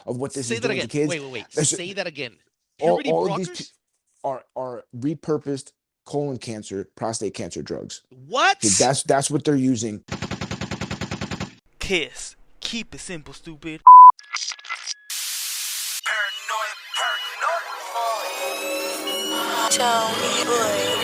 of what this Say is that doing to again. kids. Wait. That's Say that again. all, Puberty all of these blockers? are repurposed colon cancer, prostate cancer drugs. Okay, What? that's what they're using. Kiss. Keep it simple, stupid. Tell me, boy.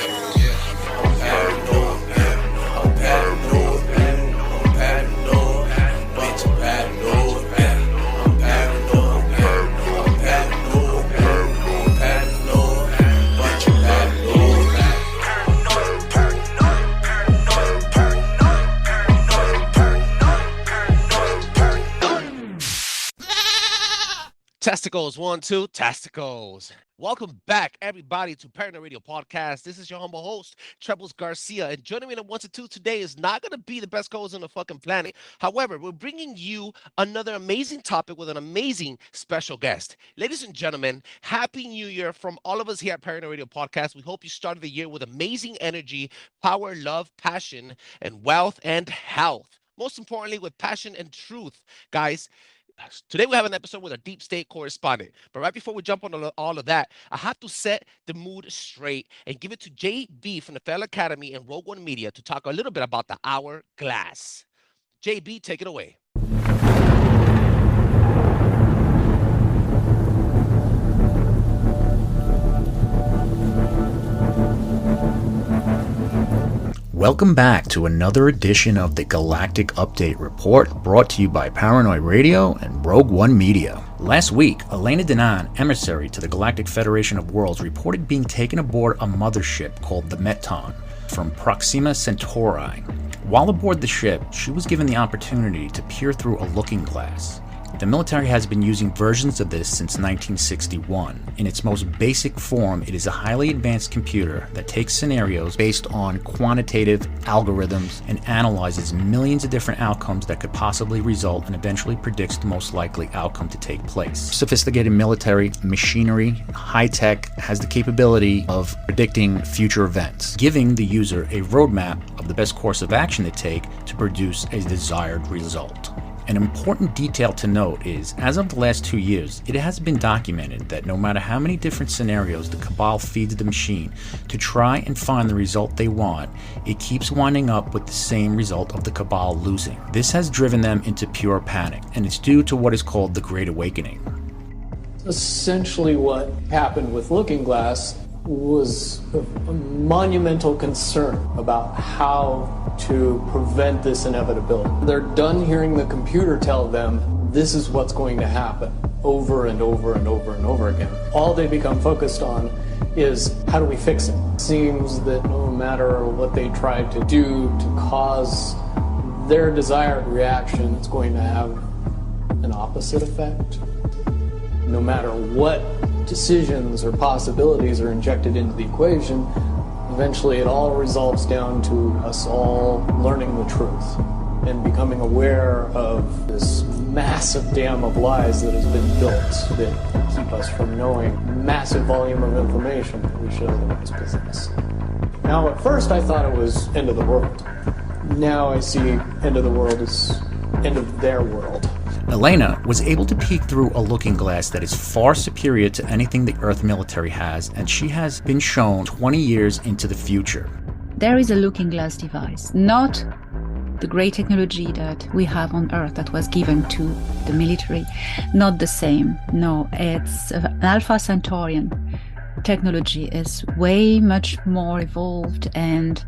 Testicles, 1, 2, testicles. Welcome back, everybody, to Paranoid Radio Podcast. This is your humble host, Trebles Garcia, and joining me in 1 to 2 today is not going to be the best co-host on the fucking planet. However, we're bringing you another amazing topic with an amazing special guest. Ladies and gentlemen, Happy New Year from all of us here at Paranoid Radio Podcast. We hope you started the year with amazing energy, power, love, passion, and wealth and health. Most importantly, with passion and truth, guys. Today we have an episode with a deep state correspondent. But right before we jump on all of that, I have to set the mood straight and give it to JB from the Federal Academy and Rogue One Media to talk a little bit about the hourglass. JB, take it away. Welcome back to another edition of the Galactic Update Report, brought to you by Paranoid Radio and Rogue One Media. Last week, Elena Denan, emissary to the Galactic Federation of Worlds, reported being taken aboard a mothership called the Meton from Proxima Centauri. While aboard the ship, she was given the opportunity to peer through a looking glass. The military has been using versions of this since 1961. In its most basic form, it is a highly advanced computer that takes scenarios based on quantitative algorithms and analyzes millions of different outcomes that could possibly result and eventually predicts the most likely outcome to take place. Sophisticated military machinery, high tech, has the capability of predicting future events, giving the user a roadmap of the best course of action to take to produce a desired result. An important detail to note is, as of the last 2 years, it has been documented that no matter how many different scenarios the Cabal feeds the machine to try and find the result they want, it keeps winding up with the same result of the Cabal losing. This has driven them into pure panic, and it's due to what is called the Great Awakening. Essentially what happened with Looking Glass was a monumental concern about how to prevent this inevitability. They're done hearing the computer tell them this is what's going to happen over and over and over and over again. All they become focused on is how do we fix it? It seems that no matter what they try to do to cause their desired reaction, it's going to have an opposite effect. No matter what decisions or possibilities are injected into the equation, eventually it all resolves down to us all learning the truth and becoming aware of this massive dam of lies that has been built that keep us from knowing massive volume of information that we should otherwise possess. Now, at first I thought it was end of the world. Now I see end of the world as end of their world. Elena was able to peek through a looking glass that is far superior to anything the Earth military has, and she has been shown 20 years into the future. There is a looking glass device, not the great technology that we have on Earth that was given to the military. Not the same. No, it's an Alpha Centaurian technology. Is way much more evolved, and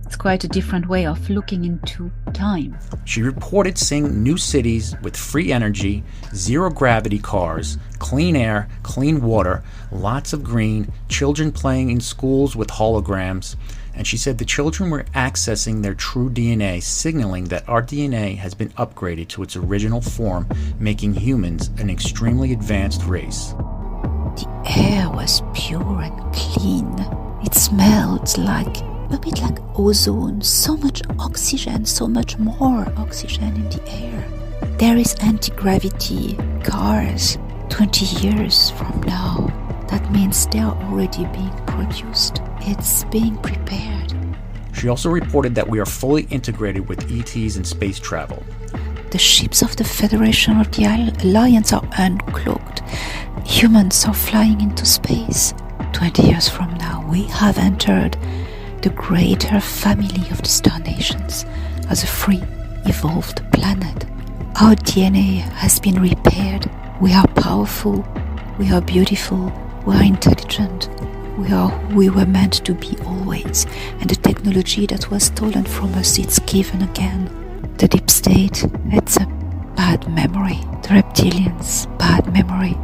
it's quite a different way of looking into time. She reported seeing new cities with free energy, zero-gravity cars, clean air, clean water, lots of green, children playing in schools with holograms, and she said the children were accessing their true DNA, signaling that our DNA has been upgraded to its original form, making humans an extremely advanced race. The air was pure and clean. It smelled like a bit like ozone, so much oxygen, so much more oxygen in the air. There is anti-gravity cars 20 years from now. That means they are already being produced. It's being prepared. She also reported that we are fully integrated with ETs and space travel. The ships of the Federation of the Alliance are uncloaked. Humans are flying into space. 20 years from now, we have entered the greater family of the Star Nations as a free, evolved planet. Our DNA has been repaired. We are powerful. We are beautiful. We are intelligent. We are who we were meant to be always. And the technology that was stolen from us, it's given again. The deep state, it's a bad memory. The reptilians, bad memory.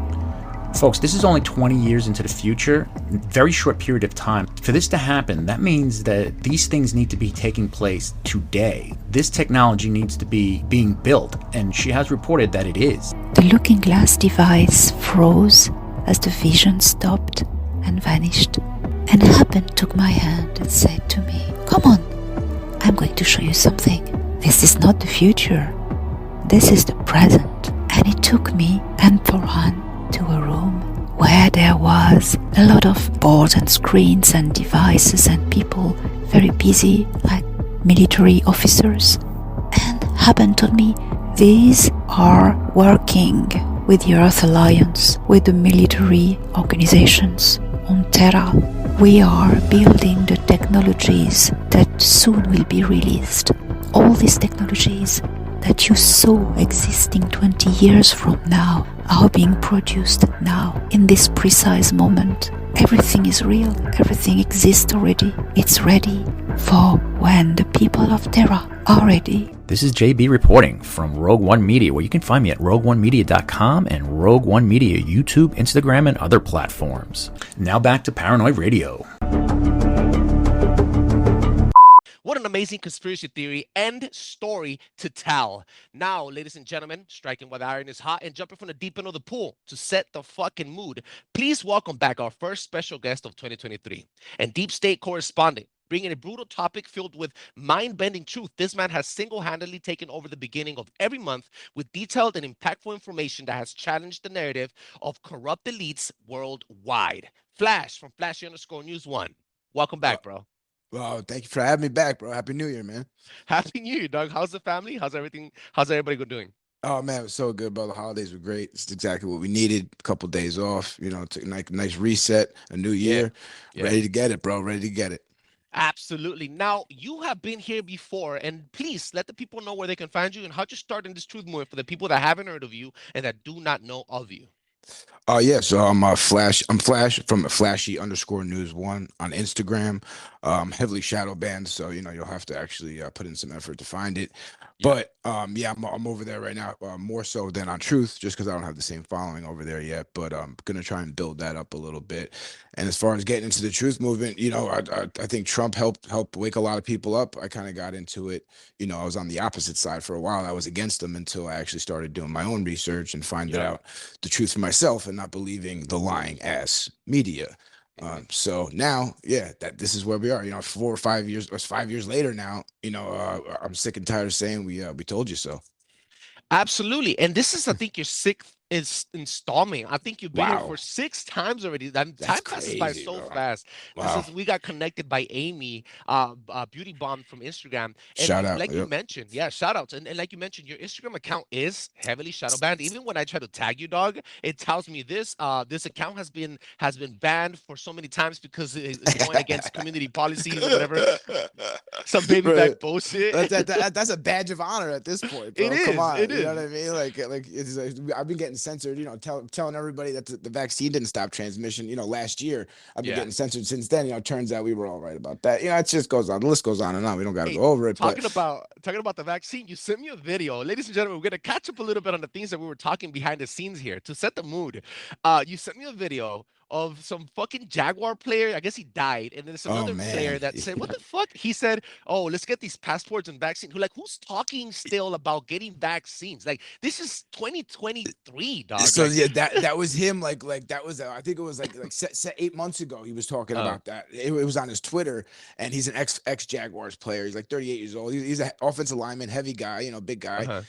Folks, this is only 20 years into the future, very short period of time. For this to happen, that means that these things need to be taking place today. This technology needs to be being built, and she has reported that it is. The looking glass device froze as the vision stopped and vanished. And Happen took my hand and said to me, "Come on, I'm going to show you something. This is not the future. This is the present." And he took me and Torhan to a room where there was a lot of boards and screens and devices and people very busy, like military officers. And Happen told me, these are working with the Earth Alliance, with the military organizations on Terra. We are building the technologies that soon will be released. All these technologies that you saw existing 20 years from now are being produced now, in this precise moment. Everything is real, everything exists already. It's ready for when the people of Terra are ready. This is JB reporting from Rogue One Media, where you can find me at rogue1media.com and Rogue One Media YouTube, Instagram, and other platforms. Now back to Paranoid Radio. What an amazing conspiracy theory and story to tell. Now, ladies and gentlemen, striking while the iron is hot and jumping from the deep end of the pool to set the fucking mood, please welcome back our first special guest of 2023 and deep state correspondent. Bringing a brutal topic filled with mind-bending truth, this man has single-handedly taken over the beginning of every month with detailed and impactful information that has challenged the narrative of corrupt elites worldwide. Flash from Flashy_News 1. Welcome back, bro. Well, thank you for having me back, bro. Happy New Year, man. Happy New Year, Doug. How's the family? How's everything? How's everybody doing? Oh man, it was so good, bro. The holidays were great. It's exactly what we needed. A couple days off, took a nice reset, a new year. Yeah. Ready to get it, bro. Ready to get it. Absolutely. Now, you have been here before, and please let the people know where they can find you and how you start in this truth movement for the people that haven't heard of you and that do not know of you. Yeah, so I'm Flash from Flashy_News 1 on Instagram. Heavily shadow banned, so you'll have to actually put in some effort to find it. But yeah, I'm over there right now, more so than on Truth, just because I don't have the same following over there yet. But I'm gonna try and build that up a little bit. And as far as getting into the Truth movement, I think Trump helped wake a lot of people up. I kind of got into it. I was on the opposite side for a while. I was against them until I actually started doing my own research and finding out the truth for myself and not believing the lying ass media. So now, yeah, this is where we are. 4 or 5 years, or 5 years later now. I'm sick and tired of saying we told you so. Absolutely. And this is, I think, your sixth installment. I think you've been here Wow. for 6 times already. Time That's passes by crazy, so bro. fast. Wow. We got connected by Amy, Beauty Bomb from Instagram. And Shout out. like you Yep. mentioned, shout outs. And like you mentioned, your Instagram account is heavily shadow banned. Even when I try to tag you, dog, it tells me this account has been banned for so many times because it's going against community policies or whatever. Some baby Right. back bullshit. That's a badge of honor at this point, bro. It is, Come on, it you know what is. I mean? Like I've been getting censored. Telling everybody that the vaccine didn't stop transmission. Last year I've been getting censored since then. Turns out we were all right about that. It just goes on. The list goes on and on. We don't got to Hey, go over it. talking about the vaccine, you sent me a video. Ladies and gentlemen, we're gonna catch up a little bit on the things that we were talking behind the scenes here to set the mood. You sent me a video of some fucking Jaguar player. I guess he died, and then there's another player man. that said, "What the fuck?" He said, "Oh, let's get these passports and vaccines." Who's talking still about getting vaccines? Like, this is 2023, dog. So Like, yeah, that was him. Like that was I think it was like set 8 months ago. He was talking about that. It was on his Twitter, and he's an ex Jaguars player. He's like 38 years old. He's an offensive lineman, heavy guy, big guy.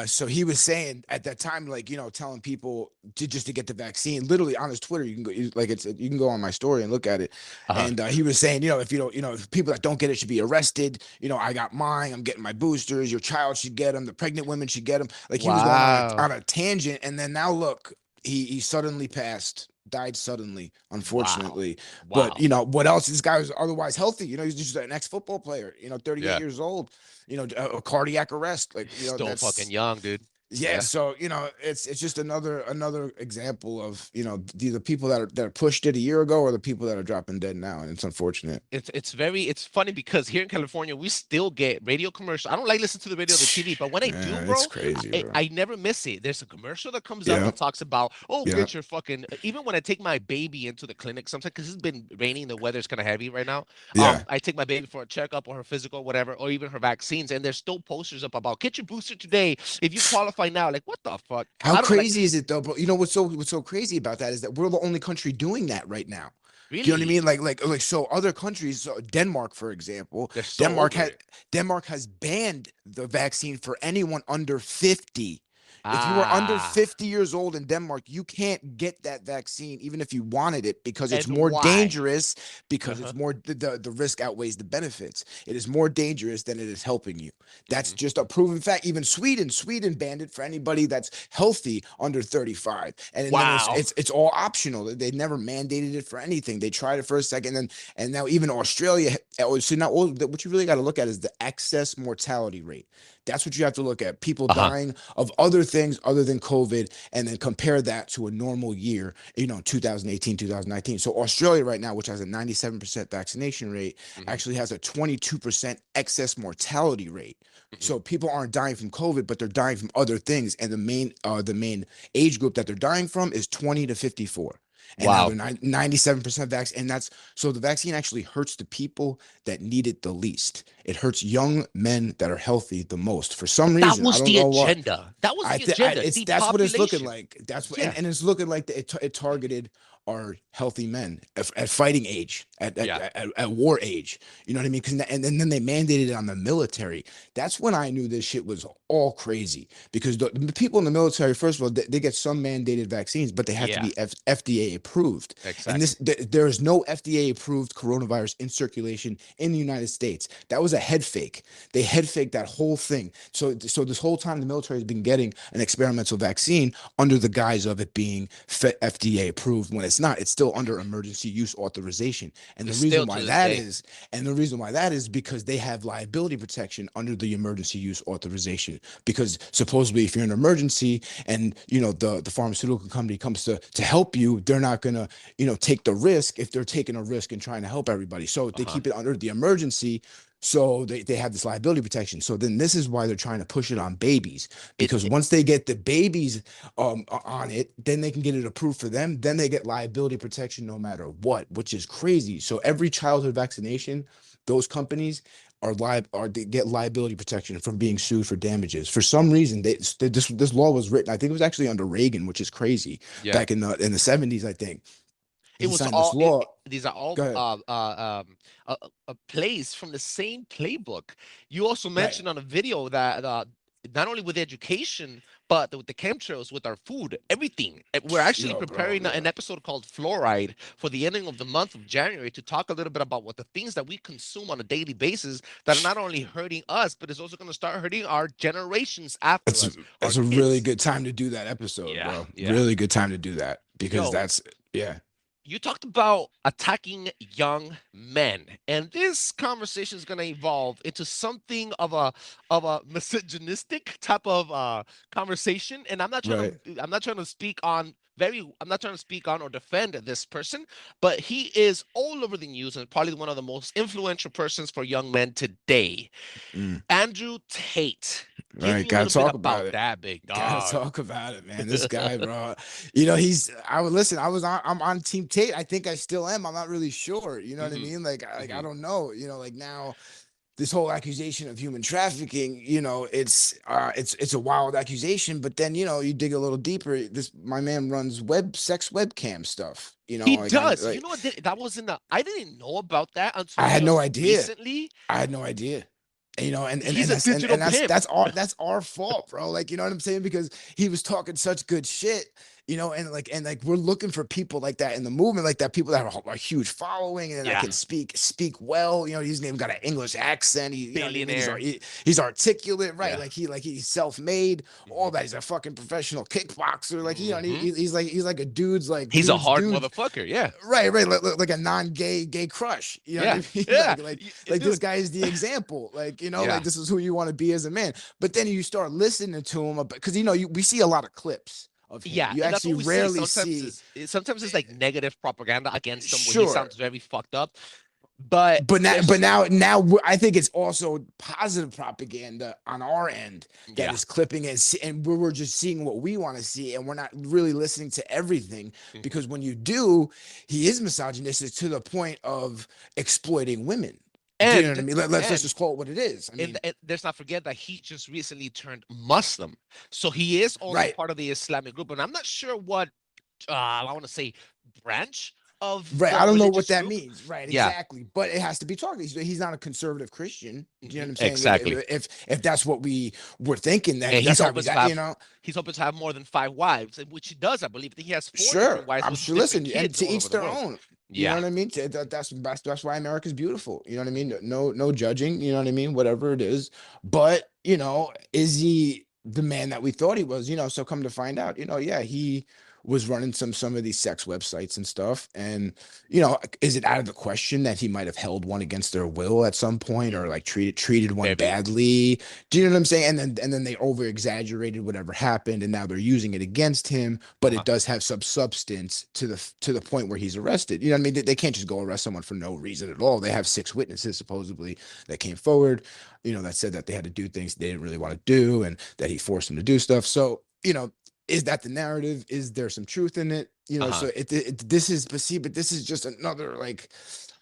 So he was saying at that time, telling people just to get the vaccine. Literally on his Twitter, you can go. like it's you can go on my story and look at it. Uh-huh. And he was saying, if you don't, if people that don't get it should be arrested. I got mine. I'm getting my boosters. Your child should get them. The pregnant women should get them. Like he was going Wow. on a tangent, and then now look, he suddenly passed, died suddenly, unfortunately. Wow. But what else? This guy was otherwise healthy. He's just an ex-football player. 38 Yeah. years old. A cardiac arrest. Like Still that's fucking young, dude. yeah. So it's just another example of the people that are pushed it a year ago, or the people that are dropping dead now, and it's unfortunate. It's funny because here in California we still get radio commercials. I don't like listening to the radio or the TV, but when I do, Yeah, bro, it's crazy, bro. I never miss it. There's a commercial that comes out Yeah. that talks about, Yeah. get your fucking. Even when I take my baby into the clinic, sometimes because it's been raining, the weather's kind of heavy right now. Yeah. I take my baby for a checkup or her physical, whatever, or even her vaccines, and there's still posters up about get your booster today if you qualify now. Like, what the fuck? I How don't like- crazy is it though, bro? What's so crazy about that is that we're the only country doing that right now. Really? Do you know what I mean? Like so other countries, so Denmark, for example, They're so Denmark over has it. Denmark has banned the vaccine for anyone under 50. If you are under Ah. 50 years old in Denmark, you can't get that vaccine, even if you wanted it, because it's And more why? dangerous, because Uh-huh. it's more the risk outweighs the benefits. It is more dangerous than it is helping you. That's just a proven fact. Even Sweden banned it for anybody that's healthy under 35. And Wow. then it's all optional. They never mandated it for anything. They tried it for a second, and now even Australia. So now what you really got to look at is the excess mortality rate. That's what you have to look at. People dying of other things other than COVID, and then compare that to a normal year, 2018, 2019. So Australia right now, which has a 97% vaccination rate, actually has a 22% excess mortality rate. So people aren't dying from COVID, but they're dying from other things. And the main age group that they're dying from is 20 to 54. And Wow. now they're 97% vaccine. And so the vaccine actually hurts the people that need it the least. It hurts young men that are healthy the most. For some reason, That was I don't the know what. agenda. That was the agenda. That's what it's looking Depopulation. like. That's what, Yeah. and it's looking like it targeted our healthy men at fighting age, at war age. You know what I mean? And then they mandated it on the military. That's when I knew this shit was all crazy, because the people in the military, first of all, they get some mandated vaccines, but they have to be FDA approved. Exactly. And there is no FDA approved coronavirus in circulation in the United States. That was a head fake. They head faked that whole thing. So this whole time the military has been getting an experimental vaccine under the guise of it being FDA approved, when it's not. It's still under emergency use authorization. And the reason why that is because they have liability protection under the emergency use authorization. Because supposedly if you're in an emergency and the pharmaceutical company comes to help you, they're not gonna take the risk if they're taking a risk and trying to help everybody. So they keep it under the emergency. So they have this liability protection. So then this is why they're trying to push it on babies, because once they get the babies on it, then they can get it approved for them. Then they get liability protection no matter what, which is crazy. So every childhood vaccination, those companies they get liability protection from being sued for damages. For some reason, this law was written. I think it was actually under Reagan, which is crazy. Yeah. Back in the 70s, I think. It was signed all this law. these are all Go ahead. plays from the same playbook. You also mentioned on a video that not only with education, but with the chemtrails, with our food, everything. We're actually preparing an episode called Fluoride for the ending of the month of January to talk a little bit about what the things that we consume on a daily basis that are not only hurting us, but it's also going to start hurting our generations after us. That's a really good time to do that episode, bro. Yeah. Really good time to do that, because You talked about attacking young men, and this conversation is going to evolve into something of a misogynistic type of conversation. And I'm not trying to speak on or defend this person, but he is all over the news and probably one of the most influential persons for young men today. Andrew Tate. Right, gotta talk about it. That big dog. Gotta talk about it, man. This guy, bro. I'm on Team Tate. I think I still am. I'm not really sure. You know what I mean? Like I don't know. Like now, this whole accusation of human trafficking, it's a wild accusation. But then you dig a little deeper. My man runs sex webcam stuff. He does. You know what? That wasn't. I didn't know about that until I had no idea. Recently, I had no idea. And he's a digital pimp. that's our fault, bro. Like, you know what I'm saying? Because he was talking such good shit, you know, and like we're looking for people like that in the movement, like that, people that have a huge following and that Yeah. can speak well. You know, he's even got an English accent. He, you know what I mean? Billionaire. He's articulate, right? Yeah. Like he's self-made, all Mhm. that. He's a fucking professional kickboxer. Like you know, Mhm. he's like a He's a hard dude. motherfucker. Yeah. Right, like a non-gay gay crush. You know what Yeah. I mean? Yeah. Like this Dude. guy is the example. Like, you know, Yeah. like this is who you want to be as a man. But then you start listening to him because you know we see a lot of clips of him. Yeah, You and that's actually what we see. rarely Sometimes see. sometimes it's like negative propaganda against him where he Sure. sounds very fucked up. But I think it's also positive propaganda on our end that yeah. is clipping and we're just seeing what we want to see, and we're not really listening to everything, Mhm. because when you do, he is misogynistic to the point of exploiting women. Do you know what I And mean? Let's and just call it what it is. I mean, and let's not forget that he just recently turned Muslim, so he is also right. part of the Islamic group. And I'm not sure what I want to say branch of Right. the I don't know what religious that group. means. Right. Yeah. Exactly. But it has to be talked. He's not a conservative Christian. Do you know what I'm saying? Exactly. If that's what we were thinking, then And that's he's how we hoping to got, have you know. he's hoping to have more than 5 wives, and which he does, I believe. I think he has 4 Sure. different wives I'm with sure. different Listen, and kids to all over each the their world. own. You know Yeah. what I mean? That's why America's beautiful. You know what I mean? No judging. You know what I mean? Whatever it is. But, you know, is he the man that we thought he was? You know, so come to find out, you know, yeah, he was running some of these sex websites and stuff. And, you know, is it out of the question that he might have held one against their will at some point, or like treated one Maybe. badly? Do you know what I'm saying? And then they over exaggerated whatever happened, and now they're using it against him. But Uh-huh. it does have some substance to the point where he's arrested. You know what I mean? They can't just go arrest someone for no reason at all. They have 6 witnesses supposedly that came forward, you know, that said that they had to do things they didn't really want to do, and that he forced them to do stuff. So, you know, is that the narrative? Is there some truth in it? You know, Uh-huh. so this is, but this is just another like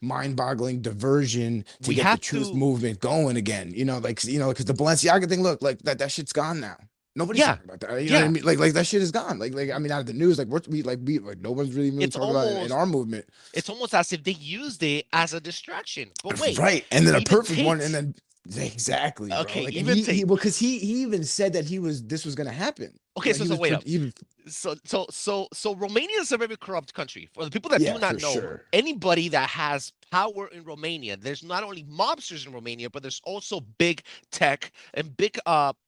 mind-boggling diversion to We get the have truth to. movement going again. You know, like, you know, because the Balenciaga thing, look, like that shit's gone now. Nobody's Yeah. talking about that. You know what I Yeah. mean? Like that shit is gone. Like I mean, out of the news, like we no one's really It's talking about it in almost our movement. it's almost as if they used it as a distraction. But wait, Right. And then a even perfect one, and Tate. then exactly, bro. Okay, Like, and even Tate. well, because he even said that this was gonna happen. Okay, Like so he so was wait up. even So Romania is a very corrupt country. For the people that do yeah, not for know, sure. anybody that has power in Romania, there's not only mobsters in Romania, but there's also big tech and big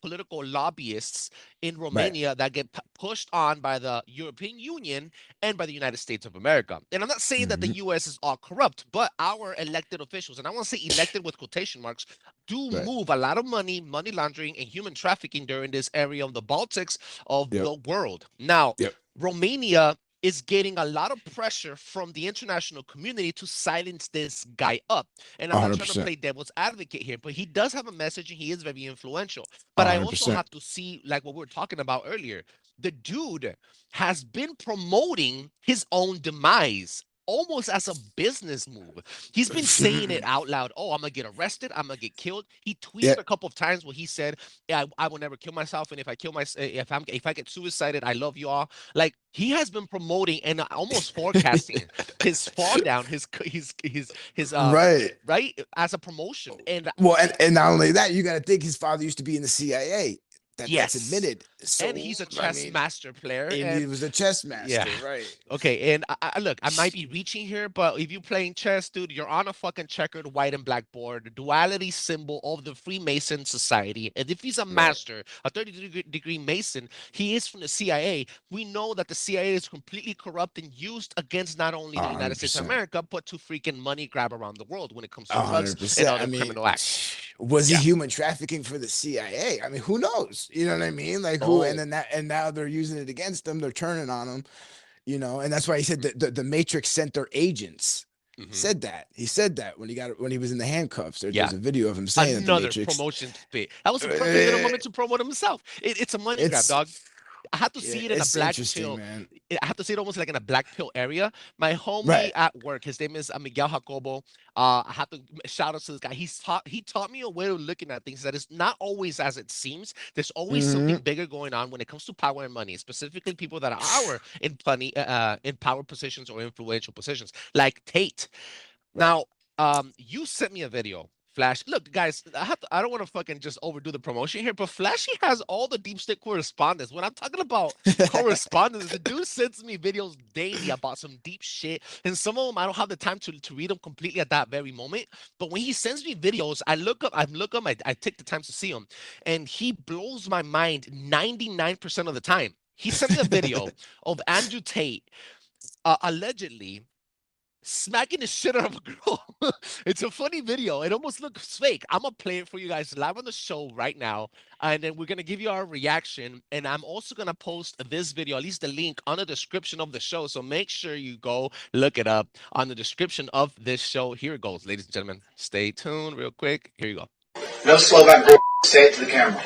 political lobbyists in Right. Romania that get pushed on by the European Union and by the United States of America. And I'm not saying that the Mhm. US is all corrupt, but our elected officials, and I want to say elected with quotation marks, do Right. move a lot of money laundering, and human trafficking during this area of the Baltics of Yep. the world. Now, Yep. Romania is getting a lot of pressure from the international community to silence this guy up. And I'm not trying to 100%. play devil's advocate here, but he does have a message and he is very influential. But I also 100%. have to see, like what we were talking about earlier, the dude has been promoting his own demise almost as a business move. He's been saying it out loud. Oh, I'm gonna get arrested. I'm gonna get killed. He Yeah. tweeted a couple of times where he said, "Yeah, I will never kill myself. And if I kill myself, if I get suicided, I love you all." Like he has been promoting and almost forecasting his fall down, his Right. right as a promotion. And Well, and not only that, you got to think his father used to be in the CIA. That's yes, admitted. So and he's a I chess mean, master player. and he And was a chess master, yeah. right? Okay, and look, I might be reaching here, but if you're playing chess, dude, you're on a fucking checkered white and black board, the duality symbol of the Freemason Society. And if he's a Right. master, a 30-degree Mason, he is from the CIA. We know that the CIA is completely corrupt and used against not only the United States of 100%. America, but to freaking money grab around the world when it comes to A drugs hundred and percent. I other mean, criminal acts. was he Yeah. human trafficking for the CIA? I mean, who knows? You know what I mean? Like who? And Oh, then and now they're using it against them. They're turning on him. You know, and that's why he said that the Matrix sent their agents. mhm. Said that. He said that when he was in the handcuffs. Yeah. There's a video of him saying that the Another Matrix. promotion bit. That was a perfect little Uh, moment to promote himself. It's a money grab, It's dog. I have to yeah, see it in a it's black interesting, pill. man. I have to see it almost like in a black pill area. My homie Right. at work, his name is Miguel Jacobo. I have to shout out to this guy. He taught me a way of looking at things that is not always as it seems. There's always something Hmm. bigger going on when it comes to power and money, specifically people that are in plenty in power positions or influential positions, like Tate. Right. Now, you sent me a video, Flash. Look, guys, I don't want to fucking just overdo the promotion here, but Flashy has all the deep state correspondence. When I'm talking about correspondence, the dude sends me videos daily about some deep shit, and some of them I don't have the time to read them completely at that very moment. But when he sends me videos, I take the time to see them, and he blows my mind 99% of the time. He sent me a video of Andrew Tate allegedly smacking the shit out of a girl. It's a funny video. It almost looks fake. I'm gonna play it for you guys live on the show right now, and then we're gonna give you our reaction. And I'm also gonna post this video, at least the link, on the description of the show. So make sure you go look it up on the description of this show. Here it goes, ladies and gentlemen. Stay tuned, real quick. Here you go. No Slovak bull. Say it to the camera.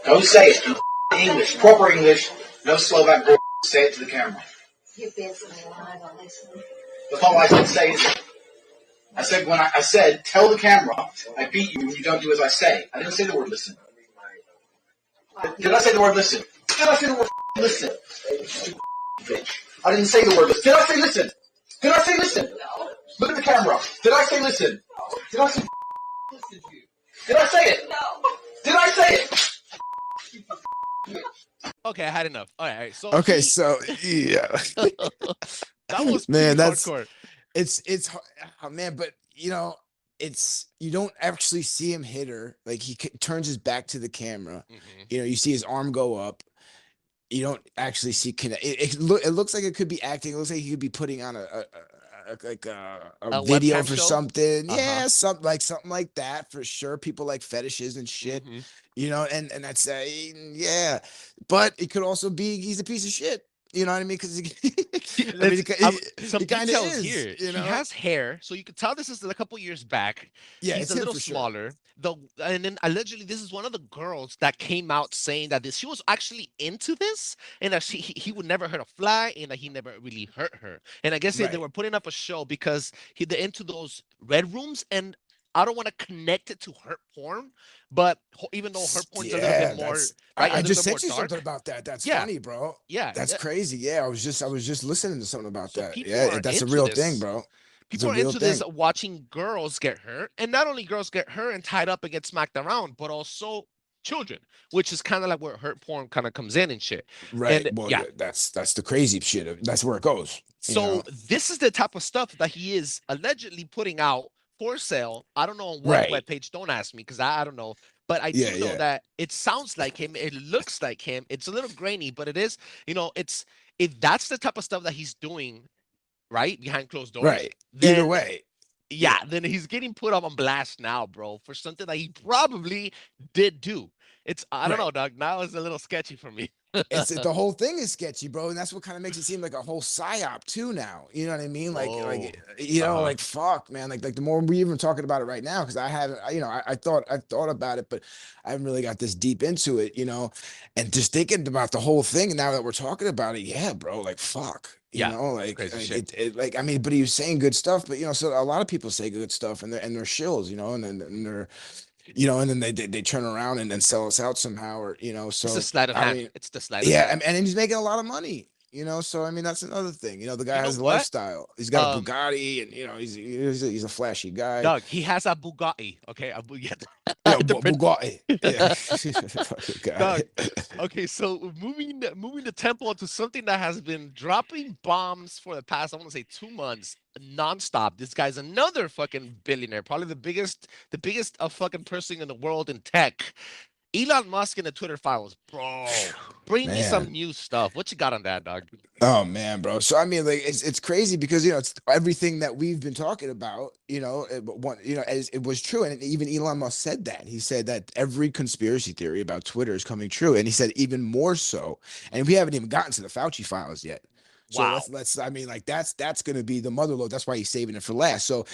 Go say it in English, proper English. No Slovak bull. Say it to the camera. That's all I said. Say it. I said when I said tell the camera I beat you when you don't do as I say. I didn't say the word listen. Did I say the word listen? Did I say the word listen? Bitch. I didn't say the word listen. Did I say listen? Did I say listen? Look at the camera. Did I say listen? Did I say listen to you? Did I say it? No. Did I say it? Okay, I had enough. All right. So Okay, so yeah. that was Man, that's hardcore. it's oh, man, but it's you don't actually see him hit her. Like he turns his back to the camera. You see his arm go up. You don't actually see it looks like it could be acting. It looks like he could be putting on a video for show? something. Yeah, something like that for sure. People like fetishes and shit. And that's yeah. But it could also be he's a piece of shit. You know what I mean? Because some he kind of details is. here. He has hair, so you could tell this is a couple years back. Yeah, he's it's a him little for sure. smaller. And then allegedly, this is one of the girls that came out saying that she was actually into this, and that he would never hurt a fly, and that he never really hurt her. And I guess they were putting up a show because they're into those red rooms, and I don't want to connect it to hurt porn, but even though hurt porn is a little bit more, right? I just sent you something about that. That's funny, bro. Yeah, that's crazy. Yeah, I was just listening to something about that. people Yeah, are that's a into real this. thing, bro. People are into this, watching girls get hurt, and not only girls get hurt and tied up and get smacked around, but also children, which is kind of like where hurt porn kind of comes in and shit. Right. And, well, that's the crazy shit. That's where it goes. So this is the type of stuff that he is allegedly putting out for sale. I don't know on what webpage. Don't ask me because I don't know. But I do know that it sounds like him. It looks like him. It's a little grainy, but it is, if that's the type of stuff that he's doing, right, behind closed doors. Right. Then, either way. Yeah, then he's getting put up on blast now, bro, for something that he probably did do. I don't know, dog. Now it's a little sketchy for me. The whole thing is sketchy, bro, and that's what kind of makes it seem like a whole psyop too. Now, you know what I mean? Like fuck, man. Like the more we even talking about it right now, because I haven't, I thought about it, but I haven't really got this deep into it, and just thinking about the whole thing. Now that we're talking about it, yeah, bro, like fuck. I mean, but he was saying good stuff, but so a lot of people say good stuff and they're shills, and they're and then they turn around and then sell us out somehow, or so it's the sleight of hand. It's the sleight of hand. And he's making a lot of money. So I mean that's another thing. The guy has a lifestyle. He's got a Bugatti, and he's a flashy guy. Doug, he has a Bugatti. Okay, Bugatti. Yeah. Doug, okay, so moving the tempo onto something that has been dropping bombs for the past, I want to say 2 months, nonstop. This guy's another fucking billionaire, probably the biggest fucking person in the world in tech. Elon Musk and the Twitter files, bro. Bring me some new stuff. What you got on that, dog? Oh man, bro. So I mean, like, it's crazy because it's everything that we've been talking about. As it was true, and even Elon Musk said that. He said that every conspiracy theory about Twitter is coming true, and he said even more so. And we haven't even gotten to the Fauci files yet. So wow. I mean, like that's going to be the mother lode. That's why he's saving it for last. So,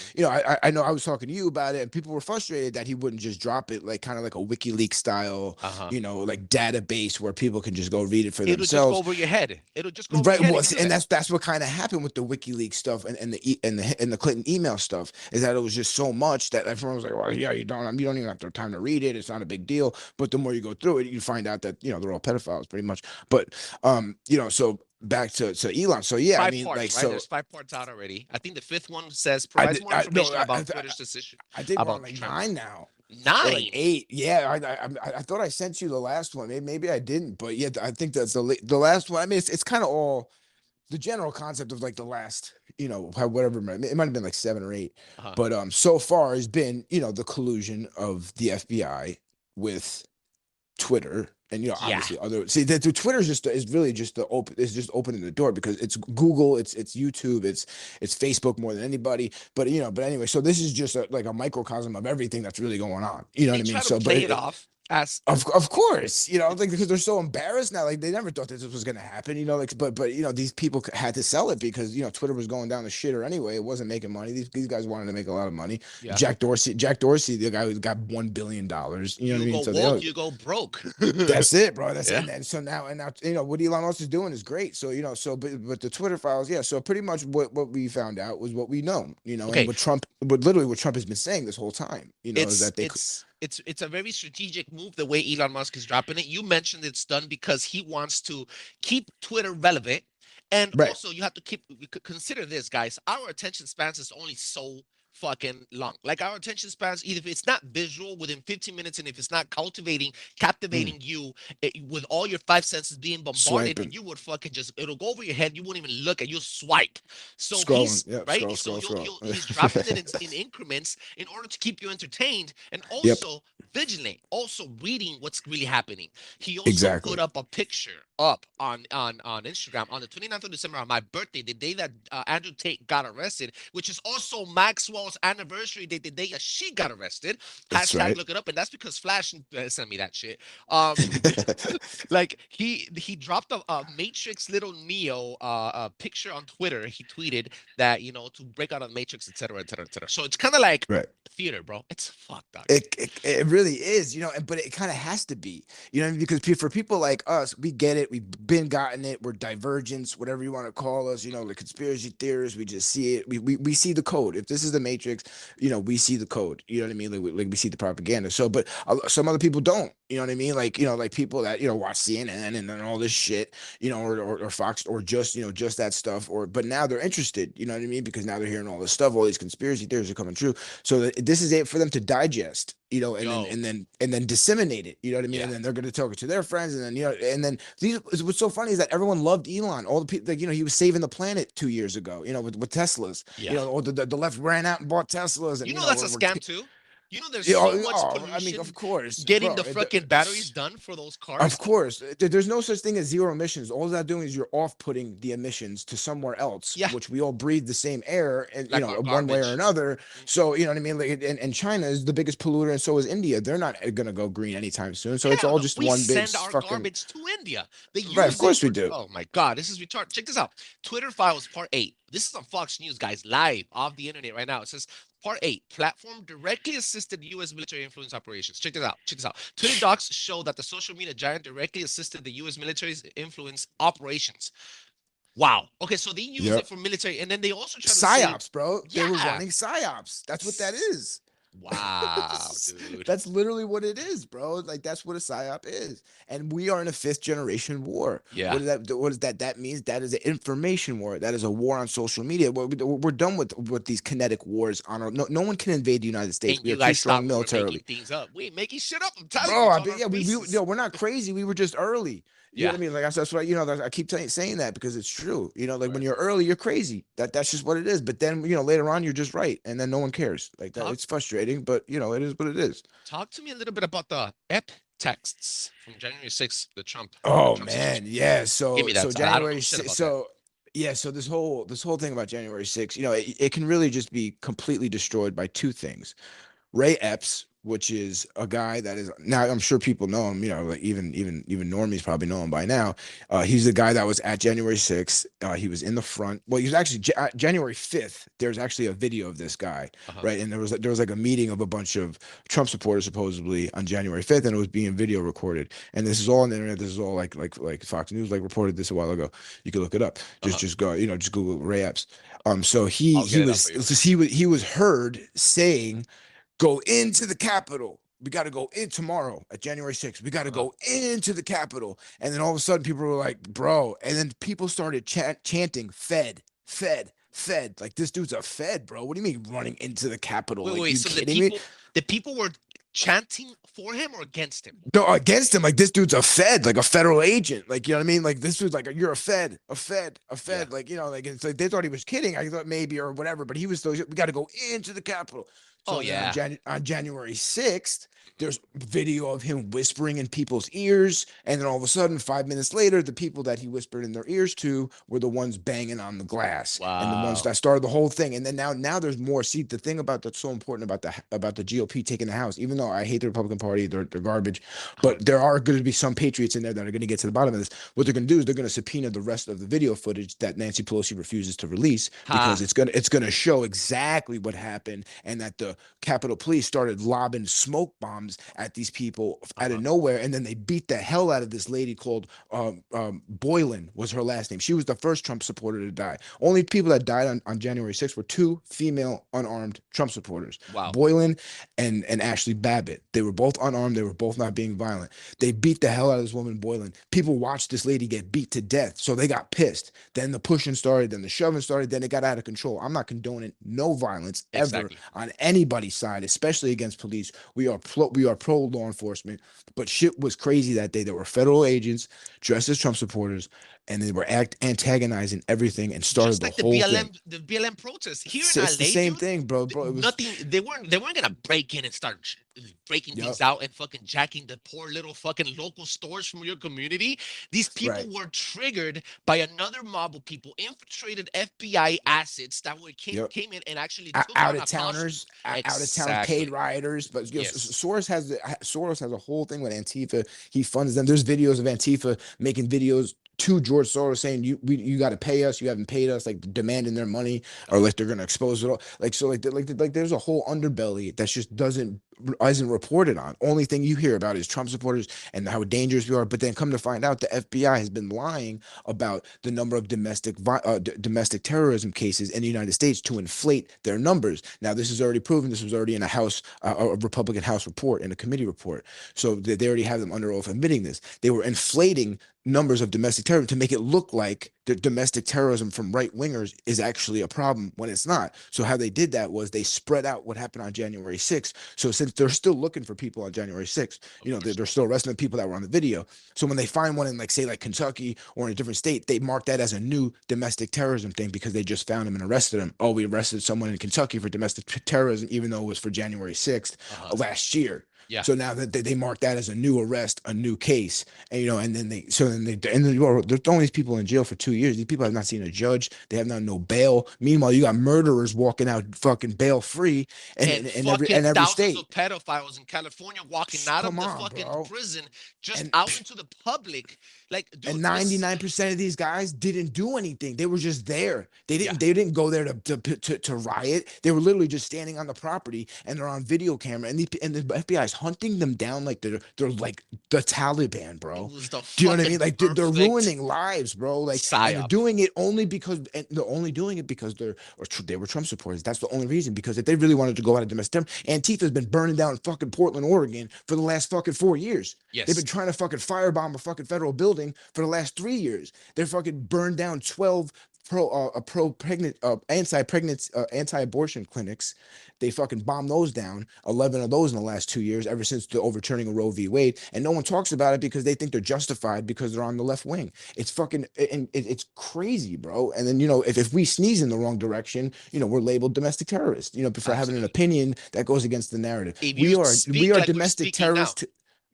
I know I was talking to you about it, and people were frustrated that he wouldn't just drop it like kind of like a WikiLeaks style, like database where people can just go read it for themselves. It'll just go over your head. It'll just go over your head. Well, and that's what kind of happened with the WikiLeaks stuff and the Clinton email stuff, is that it was just so much that everyone was like, well, yeah, you don't even have the time to read it. It's not a big deal. But the more you go through it, you find out that they're all pedophiles pretty much. But so back to Elon. So yeah, I 5 mean, parts, like, right? so There's 5 parts out already. I think the 5th one says I provides did, more I no, information about Twitter's decision I think we're on about like Trump. 9 now. Or like 9. 8. Yeah, I thought I sent you the last one. Maybe I didn't, but yeah, I think that's the last one. I mean, it's kind of all the general concept of like the last, whatever it might have been like 7 or 8, Uh-huh. but so far has been, the collusion of the FBI with Twitter, and Yeah. obviously other the Twitter is really just just opening the door, because it's Google, it's YouTube, it's Facebook more than anybody. But but anyway, so this is just like a microcosm of everything that's really going on. You know They what I mean? try to So, play it off as of course, like, because they're so embarrassed now, like they never thought that this was gonna happen, like, but these people had to sell it because Twitter was going down the shitter anyway. It wasn't making money. These guys wanted to make a lot of money. Yeah. Jack Dorsey, the guy who got $1 billion. You know what I mean? go woke, you go broke. That's it, bro. That's Yeah. it. And so now, what Elon Musk is doing is great. So but the Twitter files, yeah. So pretty much what we found out was what we know, Okay. and what Trump has been saying this whole time, is that they it's a very strategic move the way Elon Musk is dropping it. You mentioned it's done because he wants to keep Twitter relevant, and Right. also you have to consider this, guys. Our attention spans is only so fucking long. Like our attention spans, either if it's not visual within 15 minutes, and if it's not captivating you with all your 5 senses being bombarded, Swiping. and you would fucking it'll go over your head. You wouldn't even look, and you'll swipe. So Scrolling, he's yeah, right. scroll. He's dropping it in increments in order to keep you entertained, and also vigilant, also reading what's really happening. He also Exactly. put up a picture on Instagram on the 29th of December, on my birthday, the day that Andrew Tate got arrested, which is also Maxwell's anniversary date, the day that she got arrested. That's Hashtag right. look it up, and that's because Flash sent me that shit. Like he dropped a Matrix little Neo picture on Twitter. He tweeted that to break out of the Matrix, etc., etc., etc. So it's kind of like Right. theater, bro. It's fucked up. It really is, but it kind of has to be, because for people like us, we get it. We've gotten it. We're divergents, whatever you want to call us, the conspiracy theorists. We just see it. We see the code. If this is the Matrix, we see the code. You know what I mean? Like we see the propaganda. So, but some other people don't. You know what I mean? Like like people that watch CNN and all this shit, or Fox, or just just that stuff. But now they're interested. You know what I mean? Because now they're hearing all this stuff. All these conspiracy theories are coming true. So this is it for them to digest. And then disseminate it, you know what I mean? Yeah. And then they're going to talk it to their friends, and then and then what's so funny is that everyone loved Elon. All the people, like, he was saving the planet 2 years ago, with Teslas. Yeah. Or the left ran out and bought Teslas, and that's a scam too. There's so much pollution. I mean, of course, getting bro, the fucking batteries done for those cars. Of course, there's no such thing as zero emissions. All that doing is you're off-putting the emissions to somewhere else, which we all breathe the same air, and Like one way or garbage. another. So you know what I mean. Like, and China is the biggest polluter, and so is India. They're not gonna go green anytime soon. So it's all just we one big send our fucking. garbage to India. They use Right, of course it we do. Oh my god, this is retarded. Check this out. Twitter Files Part 8. This is on Fox News, guys, live off the internet right now. It says Part 8, platform directly assisted U.S. military influence operations. Check this out. Twitter docs show that the social media giant directly assisted the U.S. military's influence operations. Wow. Okay, so they use it for military, and then they also try to Psyops, bro. They were Yeah. running psyops. That's what that is. Wow, dude. That's literally what it is, bro. Like, that's what a psyop is. And we are in a 5th generation war. Yeah. What does that means? That is an information war. That is a war on social media. We're done with these kinetic wars on our, no one can invade the United States. And We you are too guys strong stop militarily. making things up. We ain't making shit up. I'm telling Bro, you. I It's on mean, our faces. we're not crazy. We were just early. You know what I mean? Like, that's why, I keep saying that because it's true. Like, when you're early, you're crazy. That's just what it is. But then, later on, you're just right. And then no one cares. Like, that, it's frustrating, but, it is what it is. Talk to me a little bit about the EP texts from January 6th, the Trump. Oh, Trump man. situation. Yeah. So, Give me that so side. I don't know January shit 6th. about So, yeah. So this whole thing about January 6th, it can really just be completely destroyed by 2 things. Ray Epps, which is a guy that is now, I'm sure people know him, like even normies probably know him by now. He's the guy that was at January 6th. He was in the front. Well, he was actually January 5th. There's actually a video of this guy, right? And there was like a meeting of a bunch of Trump supporters supposedly on January 5th, and it was being video recorded. And this is all on the internet. This is all like Fox News reported this a while ago. You can look it up. Just go, just Google Ray Epps. So he was heard saying, "Go into the Capitol, we got to go in tomorrow at January 6th. We got to go into the Capitol. And then all of a sudden people were like, bro. And then people started chanting, Fed, Fed, Fed. Like, this dude's a Fed, bro. What do you mean running into the Capitol? Wait, like, wait. you So kidding me? the people were chanting for him or against him? No, against him. Like, this dude's a Fed, like a federal agent. Like, you know what I mean? Like, this dude's like, you're a Fed, a Fed, a Fed. Yeah. Like, you know, like, it's like they thought he was kidding. I thought maybe or whatever, but he was still, we got to go into the Capitol. So Oh, yeah. on January 6th, there's video of him whispering in people's ears. And then all of a sudden, 5 minutes later, the people that he whispered in their ears to were the ones banging on the glass. And the ones Wow. that started the whole thing. And then now there's more. See, the thing about that's so important about the GOP taking the House, even though I hate the Republican Party, they're garbage, but there are going to be some patriots in there that are going to get to the bottom of this. What they're going to do is they're going to subpoena the rest of the video footage that Nancy Pelosi refuses to release because it's going to show exactly what happened and that the Capitol Police started lobbing smoke bombs at these people out of nowhere, and then they beat the hell out of this lady called Boylan was her last name. She was the first Trump supporter to die. Only people that died on January 6th were 2 female unarmed Trump supporters. Wow. Boylan and Ashley Babbitt. They were both unarmed. They were both not being violent. They beat the hell out of this woman, Boylan. People watched this lady get beat to death, so they got pissed. Then the pushing started, then the shoving started, then it got out of control. I'm not condoning no violence ever on anybody's side, especially against police. We are pro law enforcement, but shit was crazy that day. There were federal agents dressed as Trump supporters, and they were antagonizing everything and started Just like the whole thing. The BLM protests here in It's LA, the same dude, thing, bro. It was nothing. They weren't gonna break in and start breaking things out and fucking jacking the poor little fucking local stores from your community. These people were triggered by another mob of people, infiltrated FBI assets that came in and actually took out of towners, out of town paid rioters. But Yes. Soros has a whole thing with Antifa. He funds them. There's videos of Antifa making videos to George Soros saying you got to pay us, you haven't paid us, like demanding their money, or like they're gonna expose it all. Like, so like there's a whole underbelly that just isn't reported on. Only thing you hear about is Trump supporters and how dangerous we are. But then come to find out, the FBI has been lying about the number of domestic terrorism cases in the United States to inflate their numbers. Now, this is already proven. This was already in a Republican House report, in a committee report. So they already have them under oath admitting this. They were inflating numbers of domestic terrorism to make it look like the domestic terrorism from right wingers is actually a problem when it's not. So how they did that was they spread out what happened on January 6th. So since they're still looking for people on January 6th, they're still arresting the people that were on the video. So when they find one in like Kentucky or in a different state, they mark that as a new domestic terrorism thing because they just found him and arrested him. Oh, we arrested someone in Kentucky for domestic terrorism, even though it was for January 6th last year. Yeah. So now that they mark that as a new arrest, a new case, and and then they're throwing these people in jail for 2 years. These people have not seen a judge. They have not no bail. Meanwhile, you got murderers walking out fucking bail free, and every thousands state of pedophiles in California walking out of the fucking prison just out into the public. Like, dude, and 99% of these guys didn't do anything. They were just there. They didn't go there to riot. They were literally just standing on the property, and they're on video camera, and the FBI is hunting them down like they're like the Taliban, bro. Do you know what I mean? Like, they're ruining lives, bro. Like, and they're doing it only because they were Trump supporters. That's the only reason. Because if they really wanted to go out of domestic terror, Antifa's been burning down fucking Portland, Oregon for the last fucking 4 years. Yes. They've been trying to fucking firebomb a fucking federal building for the last 3 years. They're fucking burned down 12 anti-abortion clinics. They fucking bombed those down, 11 of those in the last 2 years, ever since the overturning of Roe v. Wade. And no one talks about it because they think they're justified because they're on the left wing. It's fucking, and it's crazy, bro. And then, if we sneeze in the wrong direction, we're labeled domestic terrorists, for having an opinion that goes against the narrative. We are domestic terrorists.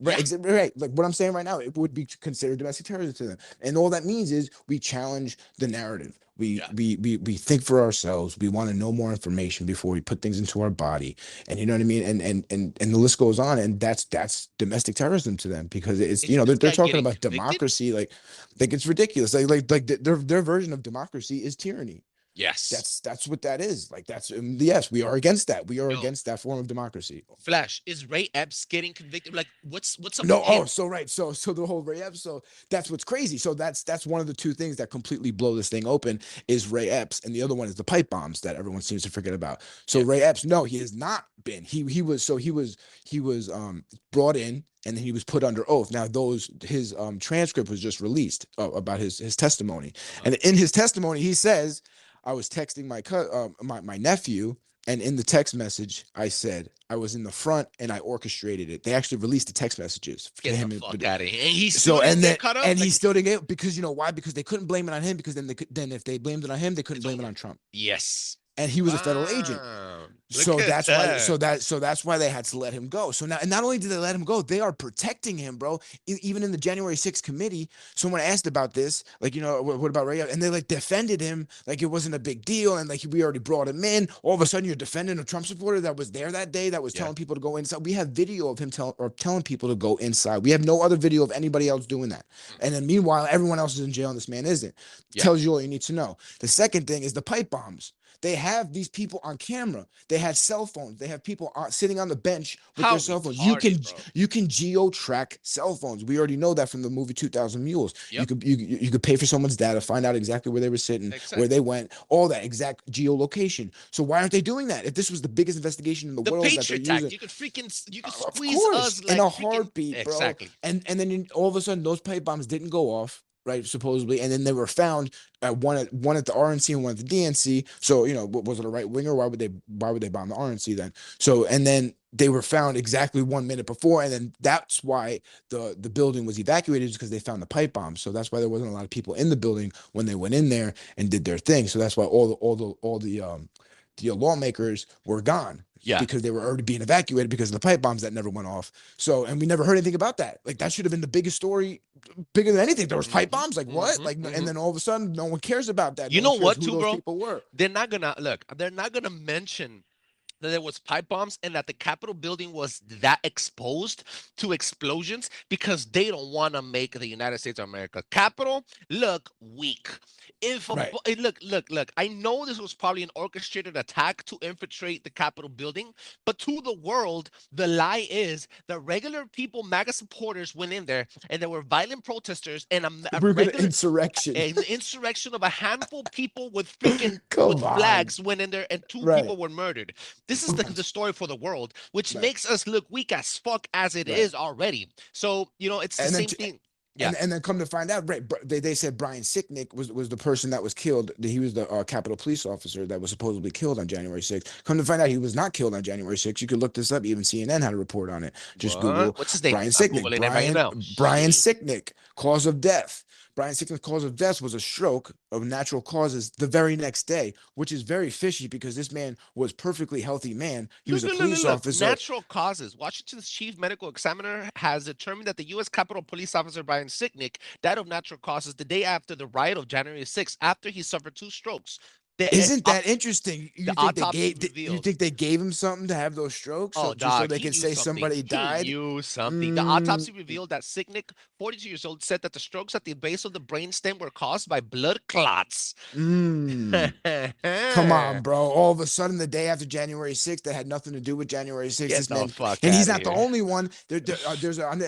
Right. Like what I'm saying right now, it would be considered domestic terrorism to them. And all that means is we challenge the narrative. We think for ourselves. We want to know more information before we put things into our body. And you know what I mean? And the list goes on. And that's domestic terrorism to them because it's they're talking about democracy. Like it's ridiculous. Like their version of democracy is tyranny. Yes. That's what that is. Like that's yes, we are against that. We are Yo, against that form of democracy. Flash, is Ray Epps getting convicted? Like, what's up No, with him? so right, so the whole Ray Epps, so that's what's crazy. So that's one of the two things that completely blow this thing open is Ray Epps, and the other one is the pipe bombs that everyone seems to forget about. So Yeah. Ray Epps, no, he has not been. He was brought in and then he was put under oath. Now his transcript was just released about his testimony, and in his testimony he says, I was texting my nephew. And in the text message, I said I was in the front and I orchestrated it. They actually released the text messages to Get him. the fuck out of here. And he's still So didn't and get then cut up. and he Like, still didn't get because you know why? Because they couldn't blame it on him because then if they blamed it on him, they couldn't It's blame it over. on Trump. yes. And he was a federal agent. Wow. So Look at that's why that. that's why they had to let him go. So now, and not only did they let him go, they are protecting him, bro. Even in the January 6th committee, someone asked about this, like, you know, what about Ray? And they like defended him like it wasn't a big deal, and like we already brought him in. All of a sudden, you're defending a Trump supporter that was there that day that was Yeah. telling people to go inside. We have video of him telling people to go inside. We have no other video of anybody else doing that. And then meanwhile, everyone else is in jail, and this man isn't. Yeah. Tells you all you need to know. The second thing is the pipe bombs. They have these people on camera. They had cell phones. They have people sitting on the bench with How their cell phones. You can retarded, bro. you can geo track cell phones. We already know that from the movie 2000 Mules. Yep. You could pay for someone's data, find out exactly where they were sitting, Exactly. where they went, all that exact geolocation. So why aren't they doing that? If this was the biggest investigation in the The world that they're Patriot Act. using, You could of squeeze course, us like in a freaking- heartbeat, bro. Exactly. And then all of a sudden those pipe bombs didn't go off, right? Supposedly, and then they were found one at the RNC and one at the DNC. So you know, was it a right winger? Why would they bomb the RNC then? So and then they were found exactly 1 minute before, and then that's why the building was evacuated because they found the pipe bomb. So that's why there wasn't a lot of people in the building when they went in there and did their thing. So that's why all the lawmakers were gone. Yeah. Because they were already being evacuated because of the pipe bombs that never went off. So, and we never heard anything about that. Like that should have been the biggest story, bigger than anything. There was pipe bombs. Like what? Like, and then all of a sudden, no one cares about that. You No know one cares what, who too, those bro? people were. They're not gonna mention that there was pipe bombs and that the Capitol building was that exposed to explosions because they don't want to make the United States of America Capitol look weak. If a, Right. look, I know this was probably an orchestrated attack to infiltrate the Capitol building, but to the world, the lie is the regular people, MAGA supporters, went in there and there were violent protesters and a We're gonna regular insurrection. an insurrection of a handful of people with freaking Come with on. flags went in there and two Right. people were murdered. This is the story for the world, which Right. makes us look weak as fuck as it Right. is already. So, you know, it's the And then same to- thing. Yeah. And then come to find out, right? They said Brian Sicknick was the person that was killed. He was the Capitol police officer that was supposedly killed on January 6th. Come to find out, he was not killed on January 6th. You could look this up. Even CNN had a report on it. Just What? Google What's his name? Brian I'm Sicknick. Googling it right now. Brian Shit. Sicknick, cause of death. Brian Sicknick's cause of death was a stroke of natural causes the very next day, which is very fishy because this man was perfectly healthy man. He was a police officer. Natural causes. Washington's chief medical examiner has determined that the U.S. Capitol Police officer Brian Sicknick died of natural causes the day after the riot of January 6th after he suffered 2 strokes. Isn't that interesting? the autopsy You revealed- think they gave him something to have those strokes? Oh, just so dog, they he can knew say something. somebody died? He knew something. The autopsy revealed that Sicknick, 42 years old, said that the strokes at the base of the brainstem were caused by blood clots. Come on, bro. All of a sudden, the day after January 6th, that had nothing to do with January 6th. Get This the man, fuck and he's outta not the here. only one. I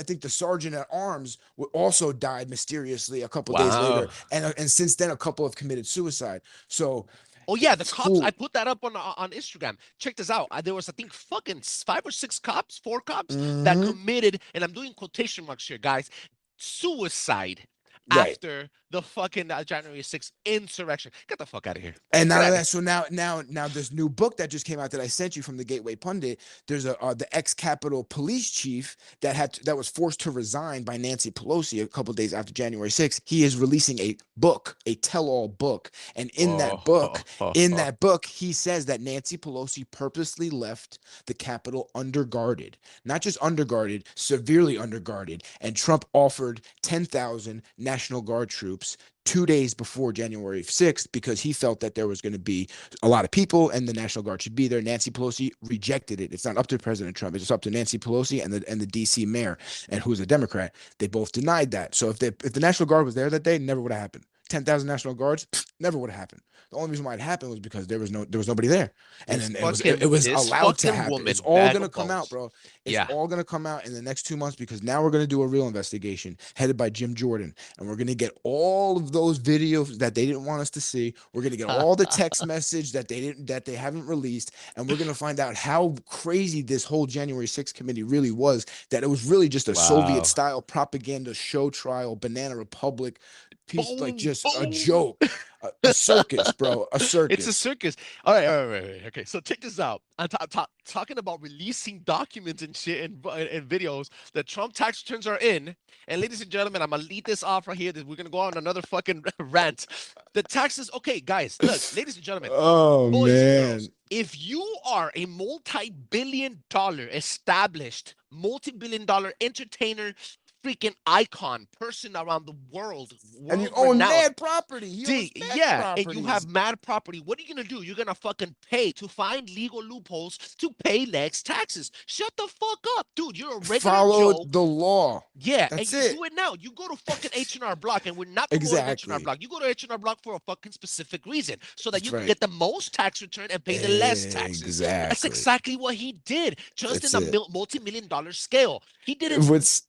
think the sergeant at arms also died mysteriously a couple days later, and since then, a couple have committed suicide. So. Oh yeah, the cops. Cool. I put that up on Instagram. Check this out. There was, I think, fucking 5 or 6 cops, 4 cops that Mhm. committed, and I'm doing quotation marks here, guys, suicide Right. after the fucking January 6th insurrection. Get the fuck out of here. And Get now outta that, so now this new book that just came out that I sent you from the Gateway Pundit. There's the ex-Capitol police chief that was forced to resign by Nancy Pelosi a couple days after January 6th. He is releasing a book, a tell-all book, and in that book, he says that Nancy Pelosi purposely left the Capitol underguarded, not just underguarded, severely underguarded, and Trump offered 10,000 National Guard troops 2 days before January 6th because he felt that there was going to be a lot of people and the National Guard should be there. Nancy Pelosi rejected it. It's not up to President Trump. It's up to Nancy Pelosi and the DC mayor, and who's a Democrat. They both denied that. So if the National Guard was there that day, it never would have happened. 10,000 National Guards, never would have happened. The only reason why it happened was because there was nobody there, and This then fucking it was this allowed to fucking happen. woman, It's all bag gonna of come out, bones. bro. It's Yeah. all gonna come out in the next 2 months because now we're gonna do a real investigation headed by Jim Jordan, and we're gonna get all of those videos that they didn't want us to see. We're gonna get all the text message that they haven't released, and we're gonna find out how crazy this whole January 6th committee really was. That it was really just a Wow. Soviet style propaganda show trial, Banana Republic piece, like Boom, just a boom. joke, a circus, bro, a circus. It's a circus. All right. Okay, so check this out. I'm talking about releasing documents and shit and videos. The Trump tax returns are in. And ladies and gentlemen, I'm gonna lead this off right here. That we're gonna go on another fucking rant. The taxes. Okay, guys, look, ladies and gentlemen, Oh boys and man, girls, if you are a multi-billion-dollar established, multi-billion-dollar entertainer, freaking icon person around the world, and you world own renowned. mad property. He owns D, mad yeah, and you properties. have mad property. What are you gonna do? You're gonna fucking pay to find legal loopholes to pay less taxes. Shut the fuck up, dude. You're a regular Follow Joe. the law. Yeah, That's and you it. do it now. You go to fucking H&R Block, and we're not going to H&R Exactly. Block. You go to H&R Block for a fucking specific reason, so that That's you can right. get the most tax return and pay the less taxes. That's Exactly. exactly what he did, just That's in a it. multi-million-dollar scale. He didn't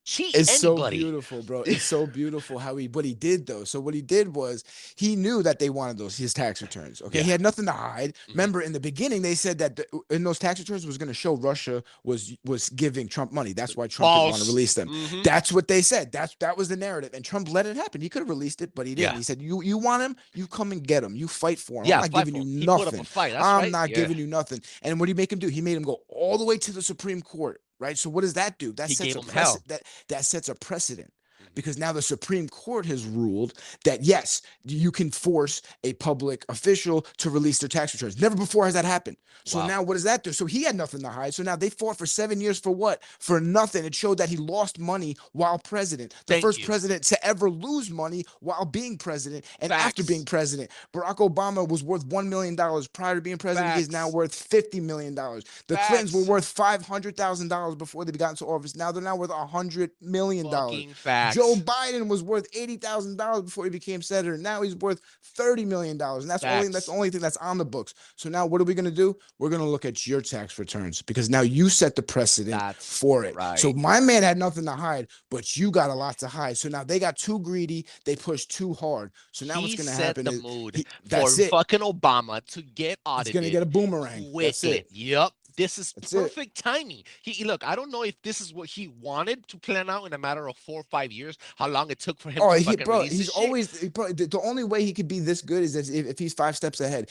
cheat It's so anybody. beautiful, bro. It's so beautiful what he did though. So what he did was he knew that they wanted his tax returns. Okay, he Yeah. had nothing to hide. Mhm. Remember, in the beginning, they said that in those tax returns was going to show Russia was giving Trump money. That's why Trump didn't want to False. release them. Mhm. That's what they said. That was the narrative, and Trump let it happen. He could have released it, but he didn't. Yeah. He said, "You want him? You come and get him. You fight for him. Yeah, I'm not fight giving for you him. He put up a nothing. fight. That's I'm right. not Yeah. giving you nothing." And what did he make him do? He made him go all the way to the Supreme Court. Right. So what does that do? That He sets gave a him hell. that sets a precedent. Because now the Supreme Court has ruled that, yes, you can force a public official to release their tax returns. Never before has that happened. So Wow. now what does that do? So he had nothing to hide. So now they fought for 7 years for what? For nothing. It showed that he lost money while president. The Thank first you. president to ever lose money while being president. And after Facts. being president, Barack Obama was worth $1 million prior to being president. He is now Facts. worth $50 million. The Clintons were Facts. worth $500,000 before they got into office. Now they're now worth $100 million. Fucking facts. Joe Biden was worth $80,000 before he became senator. Now he's worth $30 million. And that's the only thing that's on the books. So now what are we going to do? We're going to look at your tax returns because now you set the precedent for it. Right. So my man had nothing to hide, but you got a lot to hide. So now they got too greedy. They pushed too hard. So now what's going to happen is is mood that's for it. fucking Obama to get audited. He's going to get a boomerang. That's quickly. it. Yep. This is That's it. perfect timing. Look, I don't know if this is what he wanted to plan out in a matter of 4 or 5 years, how long it took for him to fucking release he's this always the only way he could be this good is if he's 5 steps ahead.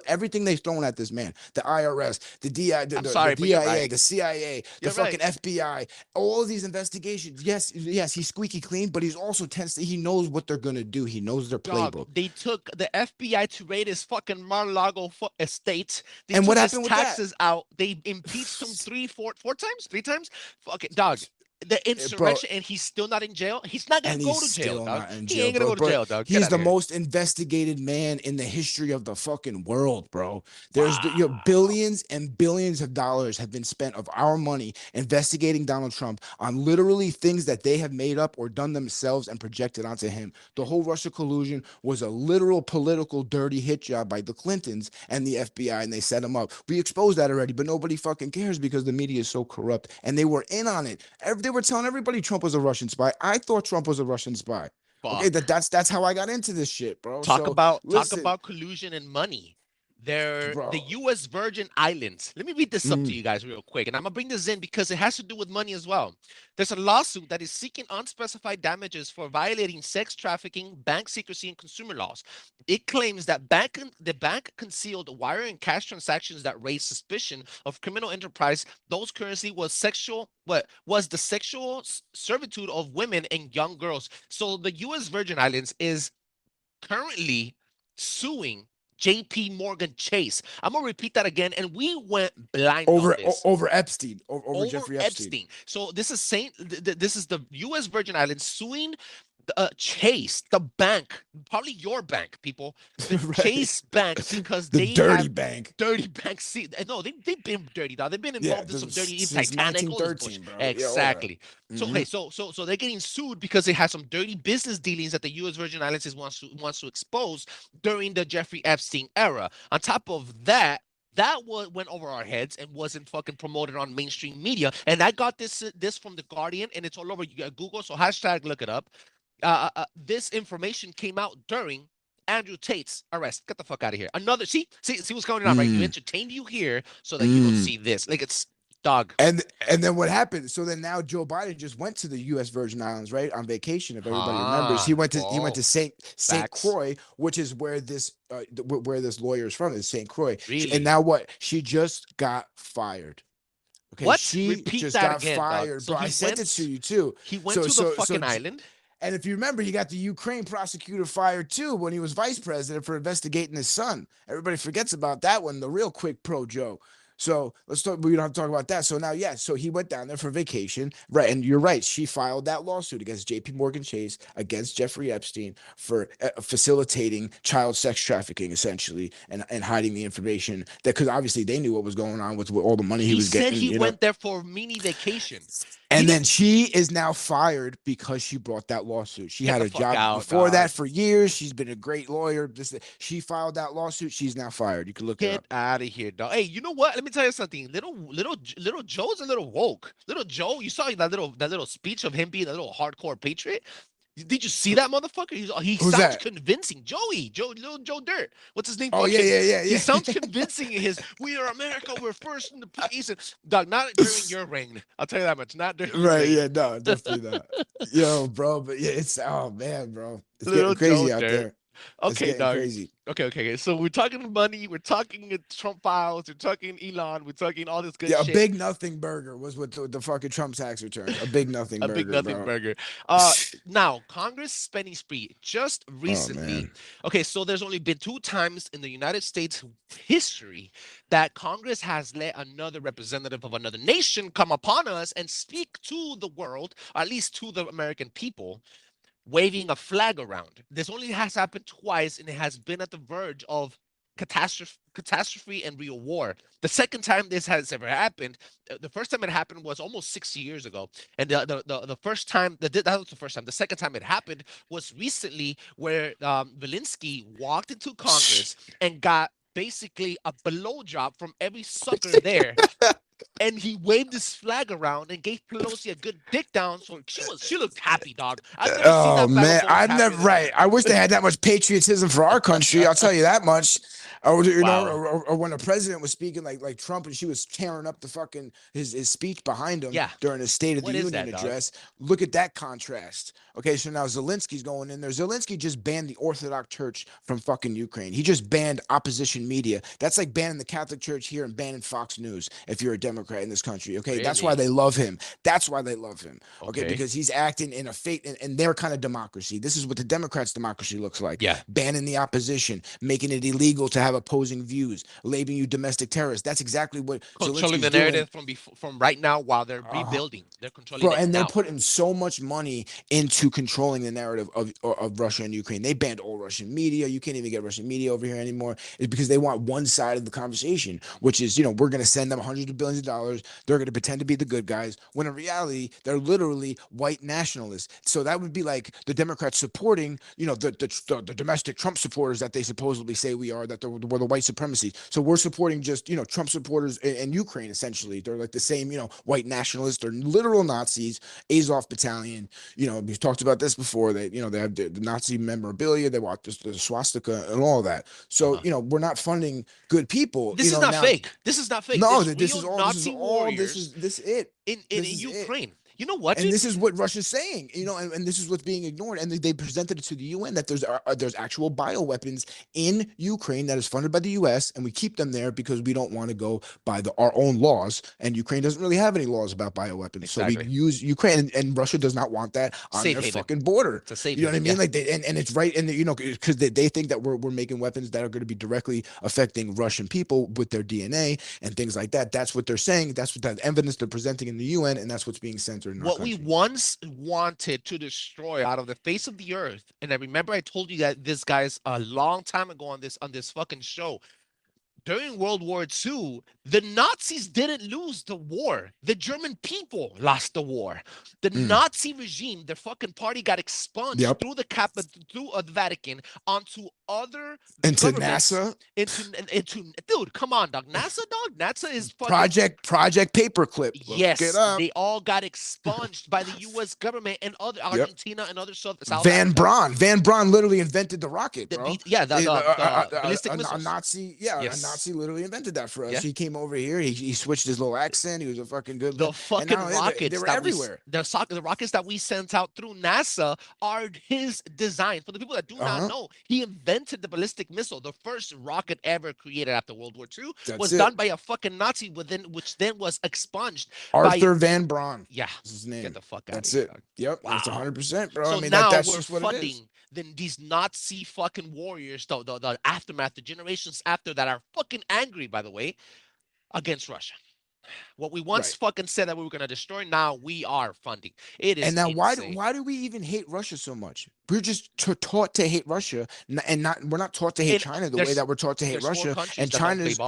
Everything they've thrown at this man, the IRS, the DI, the DIA, right. the CIA, You're the fucking right. FBI, all of these investigations. Yes, he's squeaky clean, but he's also he knows what they're gonna do. He knows their playbook. Dog, they took the FBI to raid his fucking Mar-a-Lago estate. They And took what his happened with that? taxes out. They impeached him 3 times. Fucking dog. The insurrection, and he's still not in jail. He's not gonna And go he's to jail, still dog. not in He jail, ain't gonna bro. go to jail, dog. Get He's outta the here. most investigated man in the history of the fucking world, bro. There's Wow. billions and billions of dollars have been spent of our money investigating Donald Trump on literally things that they have made up or done themselves and projected onto him. The whole Russia collusion was a literal political dirty hit job by the Clintons and the FBI, and they set him up. We exposed that already, but nobody fucking cares because the media is so corrupt, and they were in on it. They were telling everybody Trump was a Russian spy. I thought Trump was a Russian spy. Okay, Fuck. that's how I got into this shit, bro. Talk So, about listen, collusion and money. The bro. U.S. Virgin Islands. Let me read this up to Mm. you guys real quick, and I'm gonna bring this in because it has to do with money as well. There's a lawsuit that is seeking unspecified damages for violating sex trafficking, bank secrecy, and consumer laws. It claims that the bank concealed wire and cash transactions that raised suspicion of criminal enterprise. Those currency was the sexual servitude of women and young girls. So the U.S. Virgin Islands is currently suing JP Morgan Chase. I'm gonna repeat that again, and we went blind over on this. over Epstein, over Jeffrey Epstein. So this is the U.S. Virgin Islands suing Chase, the bank, probably your bank, people, the Right. Chase Bank, because The they dirty have bank. dirty bank. See, no, they've been dirty, dog. They've been Yeah, involved in some dirty since Titanic, all this bullshit. 1913, bro. Yeah, all that. Exactly. So okay, so they're getting sued because they had some dirty business dealings that the U.S. Virgin Islands wants to expose during the Jeffrey Epstein era. On top of that. That went over our heads and wasn't fucking promoted on mainstream media. And I got this from the Guardian, and it's all over Google. So hashtag look it up. This information came out during Andrew Tate's arrest. Get the fuck out of here. Another see what's going on, right? You entertained you here so that you don't see this. Like it's dog. And then what happened? So then now Joe Biden just went to the U.S. Virgin Islands, right, on vacation. If everybody remembers, he went to Saint Croix, which is where this lawyer is from. Is Saint Croix. Really? And now what? She just got fired. Okay, What? she Repeat just that got again, fired. dog. So bro, I sent it to you too. He went to the fucking island. And if you remember, he got the Ukraine prosecutor fired too when he was vice president for investigating his son. Everybody forgets about that one. The real quick pro Joe. So let's talk. We don't have to talk about that. So now, so he went down there for vacation, right? And you're right. She filed that lawsuit against J.P. Morgan Chase, against Jeffrey Epstein for facilitating child sex trafficking, essentially, and hiding the information that, because obviously they knew what was going on with all the money he was getting. He said he went there for a mini vacation. And then she is now fired because she brought that lawsuit. She had a job before that for years. She's been a great lawyer. She filed that lawsuit. She's now fired. You can look it up. Get out of here, dog. Hey, you know what? Let me tell you something. Little Joe's a little woke. Little Joe, you saw that little speech of him being a little hardcore patriot. Did you see that motherfucker? He Who's sounds that? convincing. Little Joe Dirt. What's his name? Oh, yeah. He sounds convincing in his, we are America, we're first in the place. And, dog, not during your reign. I'll tell you that much. Not during your reign. Yeah, no, definitely not. Yo, bro, but yeah, oh man, bro. It's Little getting crazy Joe out Dirt. there. Okay, dog. Crazy. Okay. So we're talking money. We're talking Trump files. We're talking Elon. We're talking all this good shit. Yeah, a big nothing burger was what the fucking Trump tax return. A big nothing burger. A big nothing bro. burger. Now, Congress spending spree just recently. Okay, so there's only been 2 times in the United States history that Congress has let another representative of another nation come upon us and speak to the world, or at least to the American people, waving a flag around. This only has happened twice, and it has been at the verge of catastrophe and real war. The second time this has ever happened, the first time it happened was almost 60 years ago, and the first time that was the first time. The second time it happened was recently, where Zelensky walked into Congress and got basically a blowjob from every sucker there. And he waved his flag around and gave Pelosi a good dick down. So she looked happy, dog. I've never seen that man, I've happy never. Right. I wish they had that much patriotism for our country. I'll tell you that much. Or or when a president was speaking like Trump, and she was tearing up the fucking his speech behind him during his State of the Union address. Look at that contrast. Okay, so now Zelensky's going in there. Zelensky just banned the Orthodox Church from fucking Ukraine. He just banned opposition media. That's like banning the Catholic Church here and banning Fox News if you're a Democrat in this country. Okay, that's why they love him. That's why they love him. Okay, because he's acting in a fate in their kind of democracy. This is what the Democrats' democracy looks like. Yeah, banning the opposition, making it illegal to have opposing views, labeling you domestic terrorists. That's exactly what controlling the narrative from right now while they're rebuilding. They're controlling it, and they're putting so much money into controlling the narrative of Russia and Ukraine. They banned all Russian media. You can't even get Russian media over here anymore. It's because they want one side of the conversation, which is, we're going to send them hundreds of billions of dollars. They're going to pretend to be the good guys, when in reality, they're literally white nationalists. So that would be like the Democrats supporting, the domestic Trump supporters that they supposedly say we are, that we're the white supremacy. So we're supporting just, Trump supporters in Ukraine, essentially. They're like the same, white nationalists. They're literal Nazis. Azov Battalion, we've talked about this before. They have the Nazi memorabilia. They want the swastika and all that. So, we're not funding good people. This is not fake. This is not fake. No, this is all Nazi warriors. This is it. In Ukraine. You know what? And this is what Russia's saying, and this is what's being ignored. And they presented it to the UN that there's actual bioweapons in Ukraine that is funded by the US, and we keep them there because we don't want to go by our own laws. And Ukraine doesn't really have any laws about bioweapons, exactly. So we use Ukraine, and Russia does not want that on their fucking border. It's a safe you know what I mean? Yeah. Like and it's right, and because they think that we're making weapons that are going to be directly affecting Russian people with their DNA and things like that. That's what they're saying. That's what that evidence they're presenting in the UN, and that's what's being sent enter in our what we country. once wanted to destroy out of the face of the earth, and I remember I told you that this guy's a long time ago on this fucking show. During World War II, the Nazis didn't lose the war. The German people lost the war. The Nazi regime, their fucking party got expunged Yep. through through the Vatican onto other Into governments. NASA. Into dude, come on, dog. NASA, dog. NASA is fucking Project Paperclip. Look yes. it up. They all got expunged by the U.S. government and other Argentina and other South Van Africa. Braun. Van Braun literally invented the rocket, bro. The ballistic a missiles. Nazi, Yes. a Nazi literally invented that for us. Yeah. He came over here. He switched his little accent. He was a fucking good. The fucking rockets they were that everywhere. the rockets that we sent out through NASA are his design. For the people that do not know, he invented the ballistic missile. The first rocket ever created after World War II was done by a fucking Nazi, which then was expunged. Arthur Van Braun. Yeah, is his name. Get the fuck out. That's of here, it. dog. Yep, Wow. that's 100%, bro. So I mean, now that's we're just what it is. funding then these Nazi fucking warriors, the aftermath, the generations after that are fucking angry, by the way, against Russia. What we once fucking said that we were gonna destroy, now we are funding. It is. And now, insane. why do we even hate Russia so much? We're just taught to hate Russia, and we're not taught to hate China the way that we're taught to hate Russia. And China's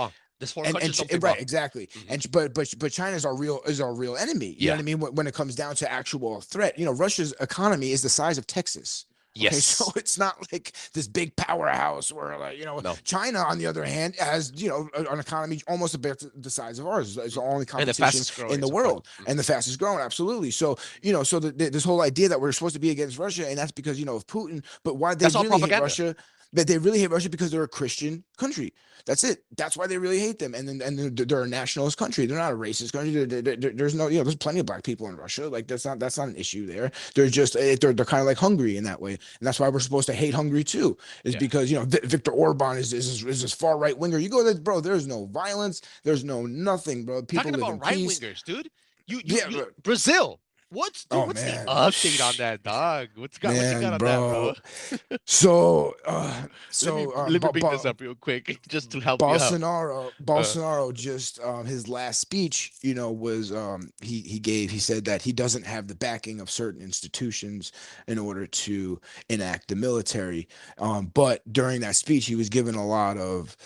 There's four countries don't play right, ball. exactly. And but China is our real enemy. You know what I mean? When it comes down to actual threat, you know, Russia's economy is the size of Texas. Okay, Yes. so it's not like this big powerhouse where, like, you know, China, on the other hand, has, you know, an economy almost about the size of ours. It's the only competition in the world, and the fastest growing. Absolutely. So, you know, so this whole idea that we're supposed to be against Russia, and that's because, you know, of Putin. But why they really hate Russia? But they really hate Russia because they're a Christian country. That's it. That's why they really hate them. And they're a nationalist country. They're not a racist country. There's no, you know, there's plenty of black people in Russia. Like that's not an issue there. They're just they're kind of like Hungary in that way, and that's why we're supposed to hate Hungary too. Is because, you know, Viktor Orban is this far right winger. You go there, bro. There's no violence. There's no nothing, bro. People Talking live about in right peace. wingers, dude. Brazil. What's the update on that, dog? What you got on that, bro? So let me bring this up real quick just to help Bolsonaro just his last speech, you know, was he said that he doesn't have the backing of certain institutions in order to enact the military. But during that speech, he was given a lot of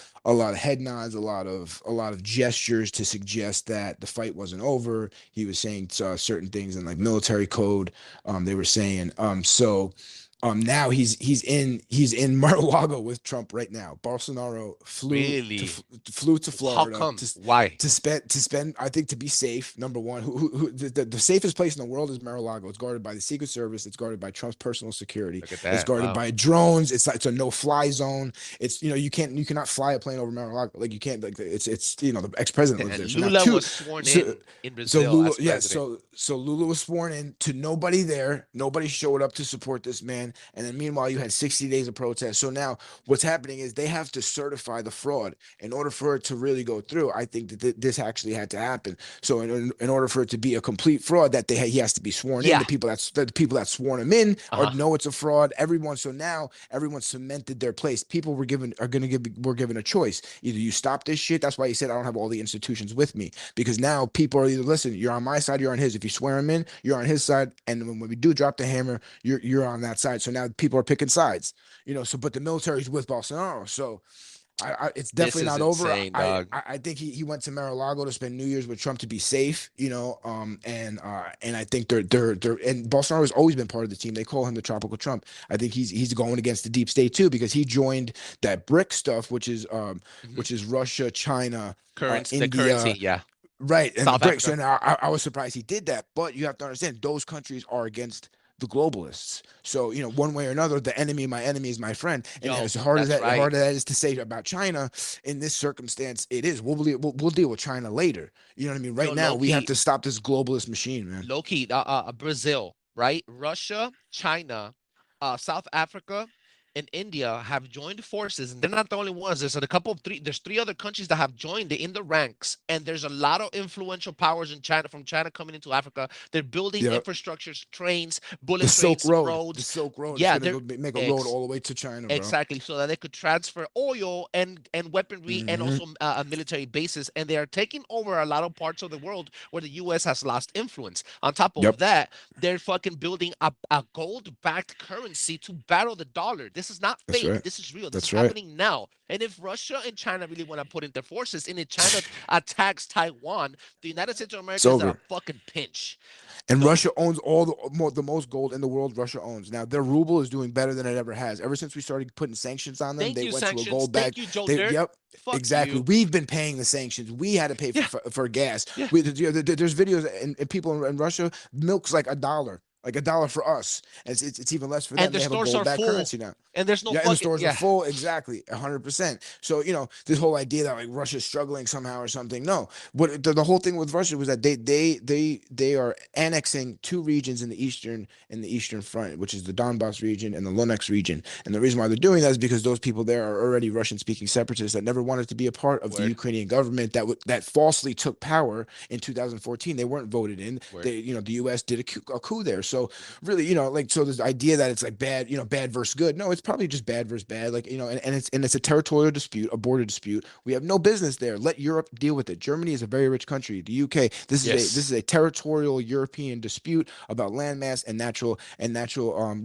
head nods, a lot of gestures to suggest that the fight wasn't over. He was saying certain things in like military code. They were saying now he's in Mar-a-Lago with Trump right now. Bolsonaro flew to Florida. How come? Why? To spend, I think, to be safe. Number one, the safest place in the world is Mar-a-Lago. It's guarded by the Secret Service. It's guarded by Trump's personal security. It's guarded by drones. It's a no-fly zone. It's, you know, you cannot fly a plane over Mar-a-Lago. Like you can't, like it's you know, the ex-president lives there. So Lula was sworn in Brazil. So Lula was sworn in to nobody there. Nobody showed up to support this man. And then meanwhile, you had 60 days of protest. So now what's happening is they have to certify the fraud in order for it to really go through. I think that this actually had to happen. So in order for it to be a complete fraud, that he has to be sworn in. The people that sworn him in know it's a fraud. So now everyone cemented their place. People were given a choice. Either you stop this shit. That's why he said, I don't have all the institutions with me, because now people are either, listen, you're on my side, you're on his. If you swear him in, you're on his side. And when we do drop the hammer, you're on that side. So now people are picking sides, you know. So, but the military's with Bolsonaro, so it's definitely not over. I think he went to Mar-a-Lago to spend New Year's with Trump to be safe, you know. And I think they're and Bolsonaro has always been part of the team. They call him the tropical Trump. I think he's going against the deep state too, because he joined that BRIC stuff, which is Russia, China, India, the currency, right, and South the BRICS. Africa. And I was surprised he did that, but you have to understand those countries are against the globalists. So, you know, one way or another, the enemy, my enemy is my friend. And as hard as that is to say about China, in this circumstance, it is. We'll deal with China later. You know what I mean? Right now, we have to stop this globalist machine, man. Low key, Brazil, right? Russia, China, South Africa, and India have joined forces, and they're not the only ones. There's a couple of there's three other countries that have joined in the ranks, and there's a lot of influential powers in China from China coming into Africa. They're building Yep. infrastructures, trains, The bullet Silk trains, Road. roads. The Silk Road. Yeah, It's they're gonna go make a road ex all the way to China, bro. exactly, so that they could transfer oil and weaponry and Hmm. also military bases, and they are taking over a lot of parts of the world where the U.S. has lost influence. On top of Yep. that, they're fucking building a gold-backed currency to battle the dollar. This is not That's fake. right. This is real. This is That's right. happening now. And if Russia and China really want to put in their forces, and if China attacks Taiwan, the United States of It's America is at a over. fucking pinch. And So Russia owns all the most gold in the world. Russia owns now. Their ruble is doing better than it ever has. Ever since we started putting sanctions on them, thank they you, went to a sanctions. gold Thank bag. you, Joe They Dirt. yep. Fuck Exactly. you. We've been paying the sanctions. We had to pay Yeah. for gas. Yeah. There's videos and people in Russia, milk's like $1 for us. And it's even less for them. And the They have a stores gold are back full. currency now. And there's no Yeah, and the fucking stores are yeah. full. Exactly, 100%. So this whole idea that like Russia's struggling somehow or something. No, what the whole thing with Russia was that they are annexing two regions in the eastern front, which is the Donbass region and the Donetsk region. And the reason why they're doing that is because those people there are already Russian-speaking separatists that never wanted to be a part of the Word. Ukrainian government that falsely took power in 2014. They weren't voted in. Word. They the U.S. did a coup there. So really, so this idea that it's like bad, bad versus good. No, it's probably just bad versus bad. Like, and it's a territorial dispute, a border dispute. We have no business there. Let Europe deal with it. Germany is a very rich country. The UK, this is a territorial European dispute about landmass and natural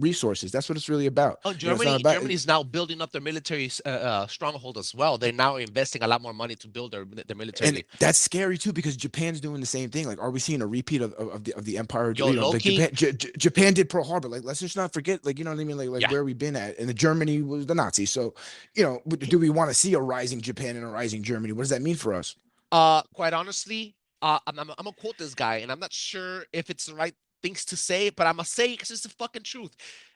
resources. That's what it's really about. Oh, It's Germany! not about Germany is now building up their military stronghold as well. They're now investing a lot more money to build their military. and that's scary too because Japan's doing the same thing. Like, are we seeing a repeat of the empire? Yo, Like low-key- Japan did Pearl Harbor. Like, let's just not forget. Like, you know what I mean? Like Yeah. where we've been at. And the Germany was the Nazis. So, do we want to see a rising Japan and a rising Germany? What does that mean for us? Quite honestly, I'm gonna quote this guy, and I'm not sure if it's the right things to say, but I'm gonna say because it's the fucking truth.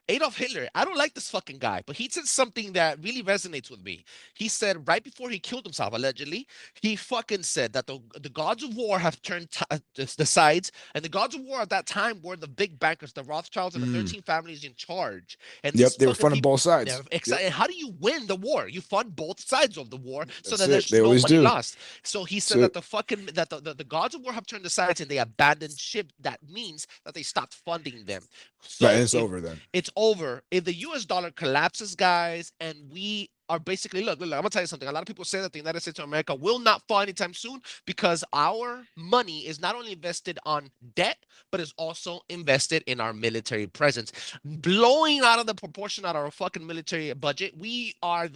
Adolf Hitler, I don't like this fucking guy, but he said something that really resonates with me. He said right before he killed himself, allegedly, he fucking said that the gods of war have turned the sides, and the gods of war at that time were the big bankers, the Rothschilds and the 13 families in charge. And Yep, these they were fucking funding people- both sides. they're Yep. And how do you win the war? You fund both sides of the war so That's that it. there's They no always money do. lost. So he said That's that the fucking that the gods of war have turned the sides and they abandoned ship. That means that they stopped funding them. So Right, it's if- over then. It's over. If the US dollar collapses, guys, and we are basically look, I'm gonna tell you something. A lot of people say that the United States of America will not fall anytime soon because our money is not only invested on debt, but is also invested in our military presence. Blowing out of the proportion out of our fucking military budget, we are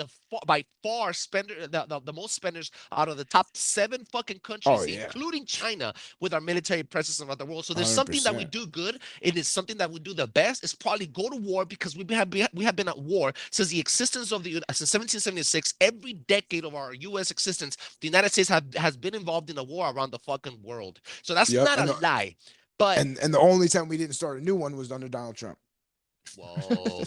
by far the most spenders out of the top 7 fucking countries, Oh, yeah. including China, with our military presence around the world. So there's something that we 100%. do good. It is something that we do the best. Is probably go to war because we have been at war since the existence of since 1776. Every decade of our U.S. existence, the United States has been involved in a war around the fucking world. So that's Yep, not and a lie. But And the only time we didn't start a new one was under Donald Trump. whoa,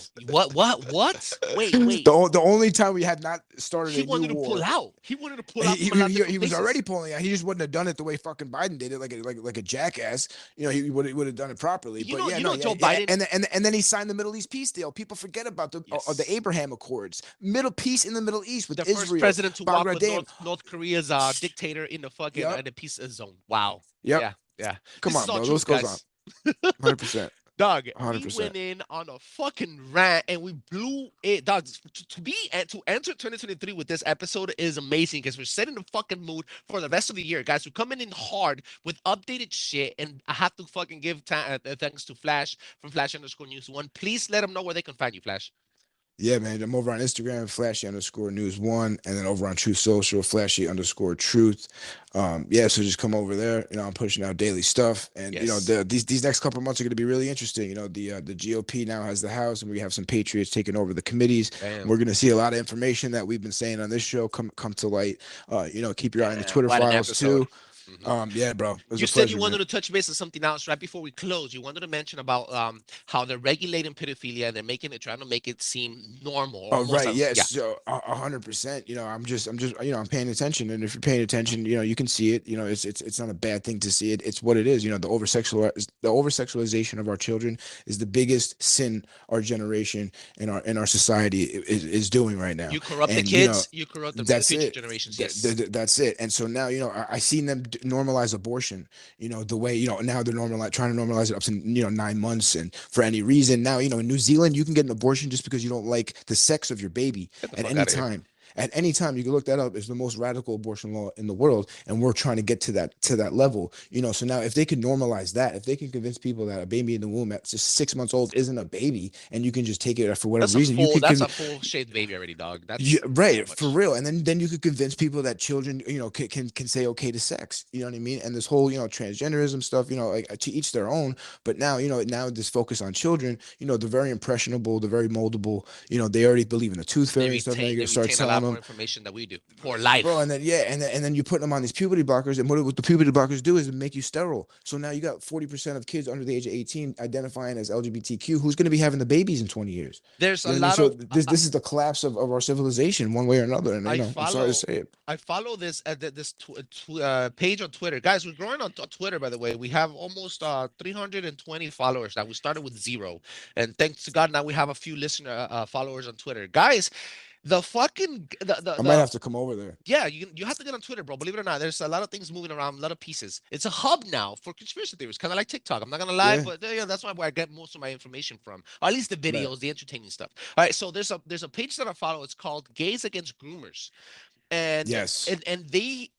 what? Wait. The only time we had not started He a wanted new to war. pull out. He wanted to pull out. He, from a lot of he different was places. already pulling out. He just wouldn't have done it the way fucking Biden did it, like a jackass. He would have done it properly. You But know- yeah, you no, know yeah, Joe yeah. Biden- And then he signed the Middle East peace deal. People forget about the Yes. Abraham Accords, Middle peace in the Middle East with The Israel. first president to walk with Baghdad. North Korea's dictator in the fucking Yep. in the peace zone. Wow. Yep. Yeah. Come This on, is all bro. truth, This goes guys. on. 100%. Dog, we 100%. went in on a fucking rant and we blew it. Dog, to enter 2023 with this episode is amazing because we're setting the fucking mood for the rest of the year, guys. We're coming in hard with updated shit, and I have to fucking give thanks to Flash from Flash_News1. Please let them know where they can find you, Flash. Yeah, man. I'm over on Instagram, flashy_news1, and then over on Truth Social, flashy_truth. Yeah, so just come over there. I'm pushing out daily stuff, and Yes. these next couple of months are going to be really interesting. The GOP now has the House, and we have some patriots taking over the committees. Damn. We're going to see a lot of information that we've been saying on this show come to light. Keep your eye on the Twitter What an files episode. too. Yeah, bro, it was You a said you pleasure, man. wanted to touch base on something else right before we close. You wanted to mention about how they're regulating pedophilia and they're making it, trying to make it seem normal, Oh, almost right. as Yes. yeah. So 100%, I'm paying attention. And if you're paying attention, you can see it. It's not a bad thing to see it. It's what it is. The over sexualization of our children is the biggest sin our generation and our society is doing right now. You corrupt the And, kids, you corrupt the that's future it. generations. Yes. That's it. And so now, I seen them normalize abortion, the way, now they're trying to normalize it up to, 9 months. And for any reason now, in New Zealand, you can get an abortion just because you don't like the sex of your baby Get the at fuck any out of here. time. At any time, you can look that up. It's the most radical abortion law in the world, and we're trying to get to that level. So now, if they can normalize that, if they can convince people that a baby in the womb at just 6 months old isn't a baby, and you can just take it for whatever reason, you could That's a full shaped baby already, dog. yeah, That's right, too for much. real. And then you could convince people that children, can say okay to sex. You know what I mean? And this whole, transgenderism stuff, like to each their own. But now, now this focus on children, they're very impressionable, they're very moldable. They already believe in the tooth fairy and stuff. Now you're They gonna start retain a telling lot more them, information than we do for bro, life. and then yeah, and then you put them on these puberty blockers, and what the puberty blockers do is make you sterile. So now you got 40% of kids under the age of 18 identifying as LGBTQ. Who's gonna be having the babies in 20 years? There's You a know what I mean? lot So of this is the collapse of our civilization, one way or another. And I I'm sorry to follow say it. I follow this page on Twitter. Guys, we're growing on Twitter, by the way. We have almost 320 followers now. We started with 0. And thanks to God, now we have a few listener followers on Twitter. Guys, the fucking I might have to come over there. yeah, you have to get on Twitter, bro. Believe it or not, there's a lot of things moving around, a lot of pieces. It's a hub now for conspiracy theories, kind of like TikTok. I'm not gonna lie, Yeah, but yeah, that's where I get most of my information from, or at least the right. videos, the entertaining stuff. All right, so there's a page that I follow. It's called Gays Against Groomers, and Yes.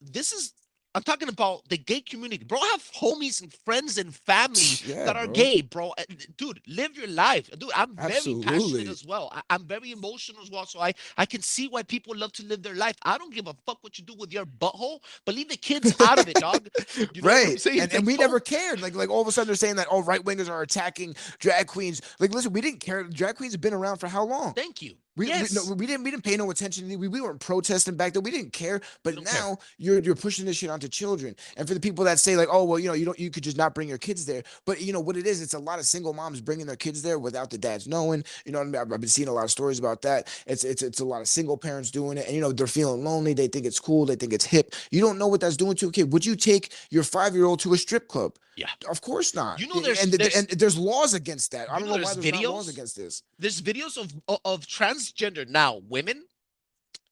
this is I'm talking about the gay community, bro. I have homies and friends and family Yeah, that are bro. gay, bro. Dude, live your life, dude. I'm very passionate Absolutely. as well. I'm very emotional as well, so I can see why people love to live their life. I don't give a fuck what you do with your butthole, but leave the kids out of it, dog. You know what I'm Right. saying? And we never cared. Like all of a sudden they're saying that right wingers are attacking drag queens. Like, listen, we didn't care. Drag queens have been around for how long? Thank you. We no, Yes, we didn't pay no attention. We weren't protesting back then. We didn't care. we But don't care. now you're pushing this shit onto children. And for the people that say like, oh well, you could just not bring your kids there. But you know what it is? It's a lot of single moms bringing their kids there without the dads knowing. You know what I mean? I've been seeing a lot of stories about that. It's a lot of single parents doing it, and they're feeling lonely. They think it's cool. They think it's hip. You don't know what that's doing to a kid. Would you take your 5-year-old to a strip club? Yeah. Of course not. You know, there's And there's laws against that. I you don't know know why there's there's not laws videos. against this. There's videos of transgender now women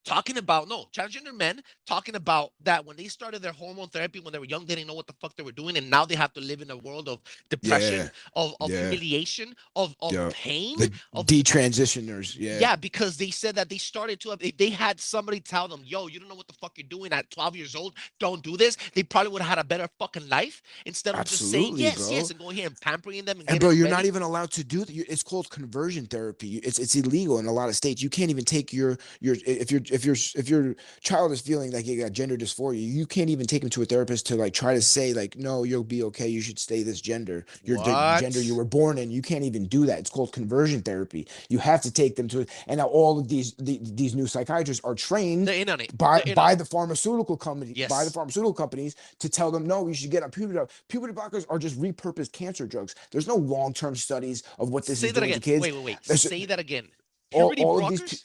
talking about no transgender men talking about that when they started their hormone therapy when they were young, they didn't know what the fuck they were doing, and now they have to live in a world of depression, Yeah. of Yeah. humiliation, of Yeah. pain, The of detransitioners. Yeah. yeah, because they said that they started to have, if they had somebody tell them, yo, you don't know what the fuck you're doing at 12 years old, don't do this, they probably would have had a better fucking life instead of just saying Absolutely, yes, yes, bro. and going here and pampering them and And getting bro, them you're not ready. even allowed to do that. It's called conversion therapy. It's illegal in a lot of states. You can't even take your if your child is feeling like you got gender dysphoria, you can't even take him to a therapist to like try to say like, no, you'll be okay. You should stay this gender. The gender you What? were born in. You can't even do that. It's called conversion therapy. You have to take them to it. And now all of these new psychiatrists are trained They're in on it. by They're in on it. the pharmaceutical company by the Yes. pharmaceutical companies to tell them no, you should get on puberty drugs. Puberty blockers are just repurposed cancer drugs. There's no long-term studies of what this Say is that doing to again. kids. Wait. There's- Say that again. all Puberty all of these blockers?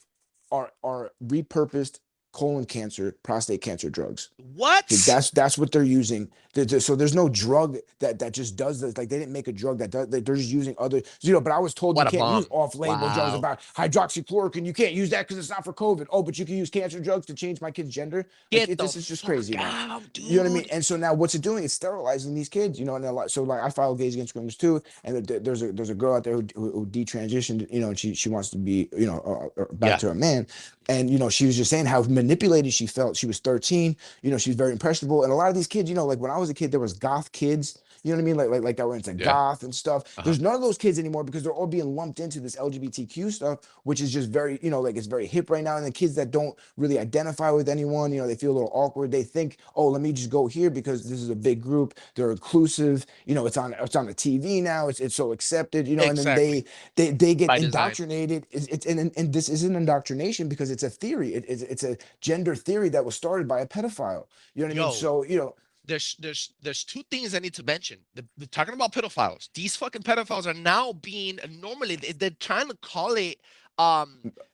are repurposed colon cancer, prostate cancer drugs. What? Okay, that's what they're using. So there's no drug that just does this. Like they didn't make a drug that does. They're just using other. But I was told you What a can't use bomb. off-label drugs Wow. about hydroxychloroquine. You can't use that because it's not for COVID. Oh, but you can use cancer drugs to change my kid's gender. Like Get the this is just fuck crazy, man. out, You know what I mean? dude. And so now what's it doing? It's sterilizing these kids, and a lot. So like I follow Gays Against Groomers too, and there's a girl out there who detransitioned, and she wants to be, back Yeah. to a man, and she was just saying how manipulated she felt. She was 13, she's very impressionable, and a lot of these kids, like when I was a kid, there was goth kids. You know what I mean? Like that were into Yeah. goth and stuff. Uh-huh. There's none of those kids anymore because they're all being lumped into this LGBTQ stuff, which is just very, like it's very hip right now. And the kids that don't really identify with anyone, they feel a little awkward. They think, oh, let me just go here because this is a big group. They're inclusive. It's on the TV now. It's so accepted. And then Exactly. they get By design. indoctrinated. And this isn't indoctrination because it's a theory. It's a gender theory that was started by a pedophile. You know what I mean? Yo. So there's two things I need to mention. The talking about pedophiles. These fucking pedophiles are now being normally they're trying to call it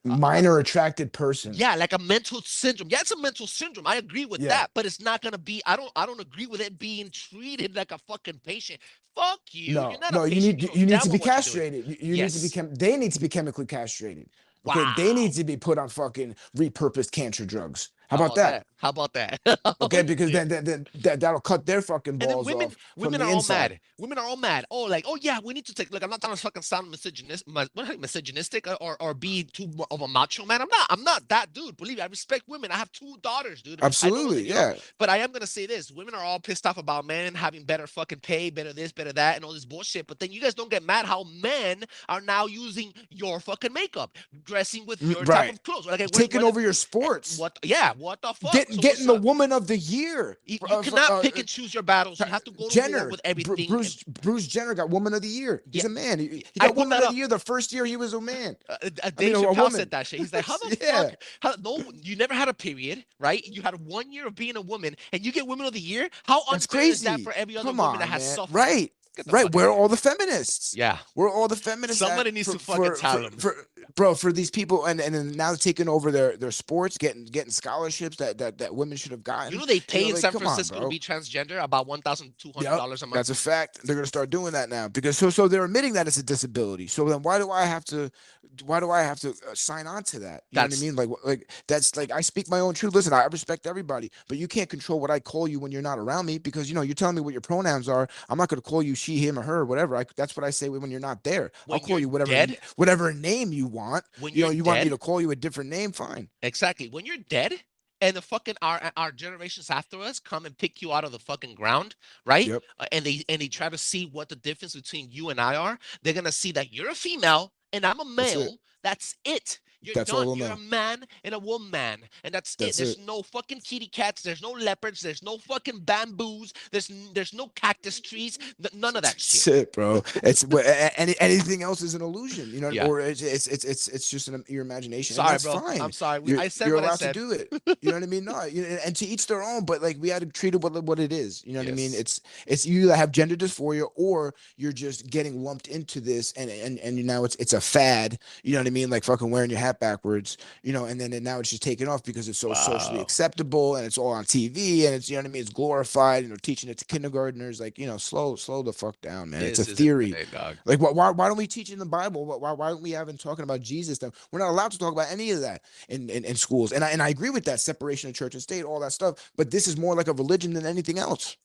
Minor attracted person. yeah, like a mental syndrome. Yeah, it's a mental syndrome. I agree with that, but it's not gonna be. I don't agree with it being treated like a fucking patient. Fuck you. No, You're not no, a you patient. need you need to be what you're doing. castrated. You need to Yes. they need to be chemically castrated. Okay, Wow. they need to be put on fucking repurposed cancer drugs. How about that? that? How about that? Okay, because Yeah. then that'll cut their fucking And then balls women, off from women the are all inside. mad. Women are all mad. Oh, like, oh yeah, we need to take. Look, I'm not trying to fucking sound misogynistic or be too of a macho man. I'm not that dude. Believe me, I respect women. I have 2 daughters, dude. I know Absolutely, that, you know, yeah. but I am gonna say this: women are all pissed off about men having better fucking pay, better this, better that, and all this bullshit. But then you guys don't get mad how men are now using your fucking makeup, dressing with your type Right. of clothes, like Taking over your sports. What? Yeah, what the fuck? Getting So getting what's the up? woman of the year. You cannot pick and choose your battles. You have to go to war Jenner, with everything. Bruce Jenner got woman of the year. He's Yeah. a man. He I got put woman that of up. the year the first year he was a man. Dave a Chappelle woman. said that shit. He's like, how the Yeah. fuck? How, no, you never had a period, right? You had 1 year of being a woman, and you get women of the year. How That's unfair is that crazy. for every other Come woman on, that has man. suffered? Right. Get the Right. fuck Where are outta all the feminists? Yeah. We're all the feminists. Somebody needs to fucking tell them. Bro, for these people, and then now taking over their sports, getting scholarships that women should have gotten. You know they pay in like, San come on, Francisco to bro. be transgender about $1,200 a month. That's a fact. They're gonna start doing that now because so they're admitting that it's a disability. So then why do I have to sign on to that? You know what I mean? Like that's like I speak my own truth. Listen, I respect everybody, but you can't control what I call you when you're not around me because you're telling me what your pronouns are. I'm not gonna call you she, him, or her, or whatever. That's what I say when you're not there. I'll call you whatever name you want. When you you're want me dead? to call you a different name, fine. Exactly. When you're dead and the fucking our generations after us come and pick you out of the fucking ground, right? Yep. And they try to see what the difference between you and I are. They're gonna see that you're a female and I'm a male. That's it. You're That's all done. we'll You're know. a man and a woman, and that's it. There's no fucking kitty cats. There's no leopards. There's no fucking bamboos. There's no cactus trees. None of that That's shit. it, bro. It's anything else is an illusion, Yeah. or it's just your imagination. Sorry, and that's bro. fine. I'm sorry. I said you're what I allowed said. to do it. You know what I mean? No, and to each their own. But like we had to treat it what it is. You know what I mean? Yes. It's you either have gender dysphoria or you're just getting lumped into this, and now it's a fad. You know what I mean? Like fucking wearing your hat backwards. And then now it's just taken off because it's so socially Wow. acceptable and it's all on TV and it's what I mean, it's glorified, teaching it to kindergartners. Like, slow the fuck down, man. It's a This is theory. insane, dog. Like why don't we teach in the Bible? Why don't we have been talking about Jesus? Then we're not allowed to talk about any of that in schools. And I agree with that separation of church and state, all that stuff. But this is more like a religion than anything else.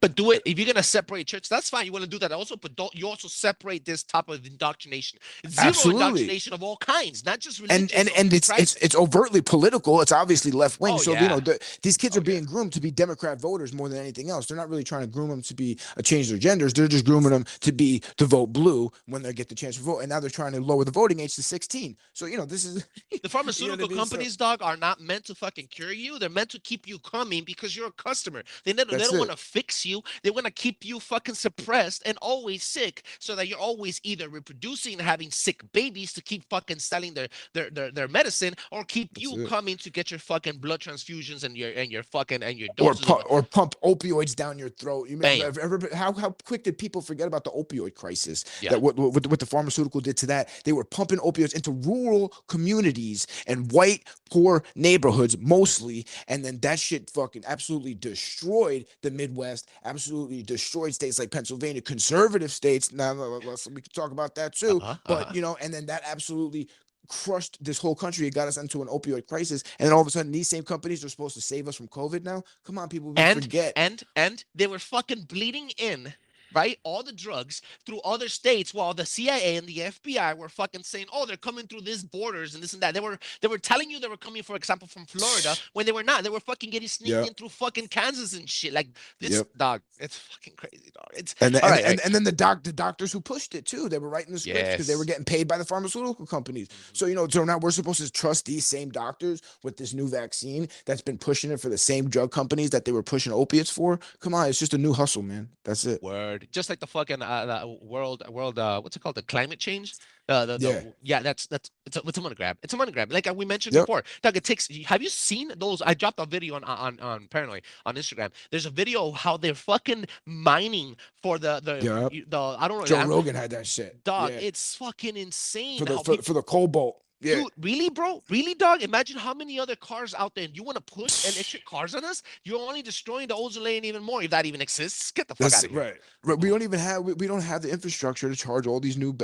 But do it if you're gonna separate church. That's fine. You want to do that also, but don't you also separate this type of indoctrination? Zero Absolutely. indoctrination of all kinds, not just religious. And it's overtly political. It's obviously left wing. Oh, So yeah. these kids are being groomed to be Democrat voters more than anything else. They're not really trying to groom them to be change their genders. They're just grooming them to vote blue when they get the chance to vote. And now they're trying to lower the voting age to 16. So this is The pharmaceutical what I mean? companies, dog, are not meant to fucking cure you. They're meant to keep you coming because you're a customer. They don't That's want to it. fix you. They want to keep you fucking suppressed and always sick, so that you're always either reproducing and having sick babies to keep fucking selling their medicine, or keep you it. coming to get your fucking blood transfusions and your fucking and your or doses. or pump opioids down your throat. You Bam. how quick did people forget about the opioid crisis? Yeah. That what the pharmaceutical did to that? They were pumping opioids into rural communities and white poor neighborhoods mostly, and then that shit fucking absolutely destroyed the Midwest. Absolutely destroyed states like Pennsylvania, conservative states. Now we can talk about that too. But and then that absolutely crushed this whole country. It got us into an opioid crisis, and then all of a sudden these same companies are supposed to save us from COVID now. Come on, people, we forget. And they were fucking bleeding in, right, all the drugs through other states, while the CIA and the FBI were fucking saying, oh, they're coming through these borders and this and that. They were telling you they were coming, for example, from Florida, when they were not. They were fucking getting sneaked in through fucking Kansas and shit. Like this, dog. It's fucking crazy, dog. It's and then, all right, and then the doctors who pushed it too, they were writing the scripts because they were getting paid by the pharmaceutical companies. So so now we're supposed to trust these same doctors with this new vaccine that's been pushing it for the same drug companies that they were pushing opiates for. Come on, it's just a new hustle, man. That's it. Word. word, just like the fucking the world what's it called, the climate change. That's it's a money grab. It's a money grab. Like we mentioned before, Doug. It takes. Have you seen those? I dropped a video on Paranoid on Instagram. There's a video of how they're fucking mining for the I don't know. Joe Rogan had that shit. Dog, it's fucking insane. For the cobalt. Yeah. Dude, really, bro? Really, dog? Imagine how many other cars out there, and you want to push electric cars on us? You're only destroying the ozone layer even more, if that even exists. Get the fuck out of here. Right. We don't even have we don't have the infrastructure to charge all these new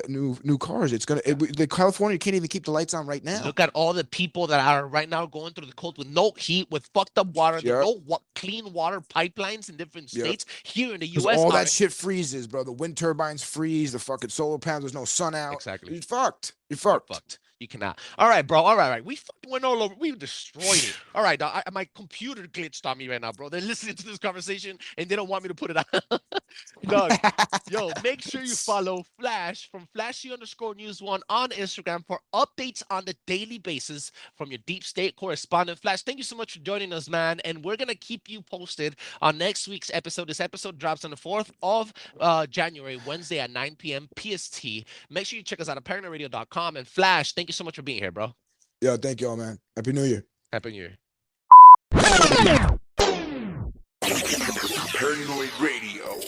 cars. It's the California can't even keep the lights on right now. Look at all the people that are right now going through the cold with no heat, with fucked up water, no clean water pipelines in different states. Here in the U.S., all that shit freezes, bro. The wind turbines freeze. The fucking solar panels. There's no sun out. Exactly. You're fucked. You're fucked. You cannot. All right, bro. All right. We fucking went all over. We destroyed it. All right, dog. My computer glitched on me right now, bro. They're listening to this conversation and they don't want me to put it on. Dog, yo, make sure you follow Flash from Flashy_News1 on Instagram for updates on the daily basis from your deep state correspondent. Flash, thank you so much for joining us, man. And we're gonna keep you posted on next week's episode. This episode drops on the 4th of January, Wednesday at 9 p.m. PST. Make sure you check us out at paranoidradio.com. And Flash, thank you so much for being here, bro. Yo, thank y'all, man. Happy New Year. Happy New Year. Paranoid Radio.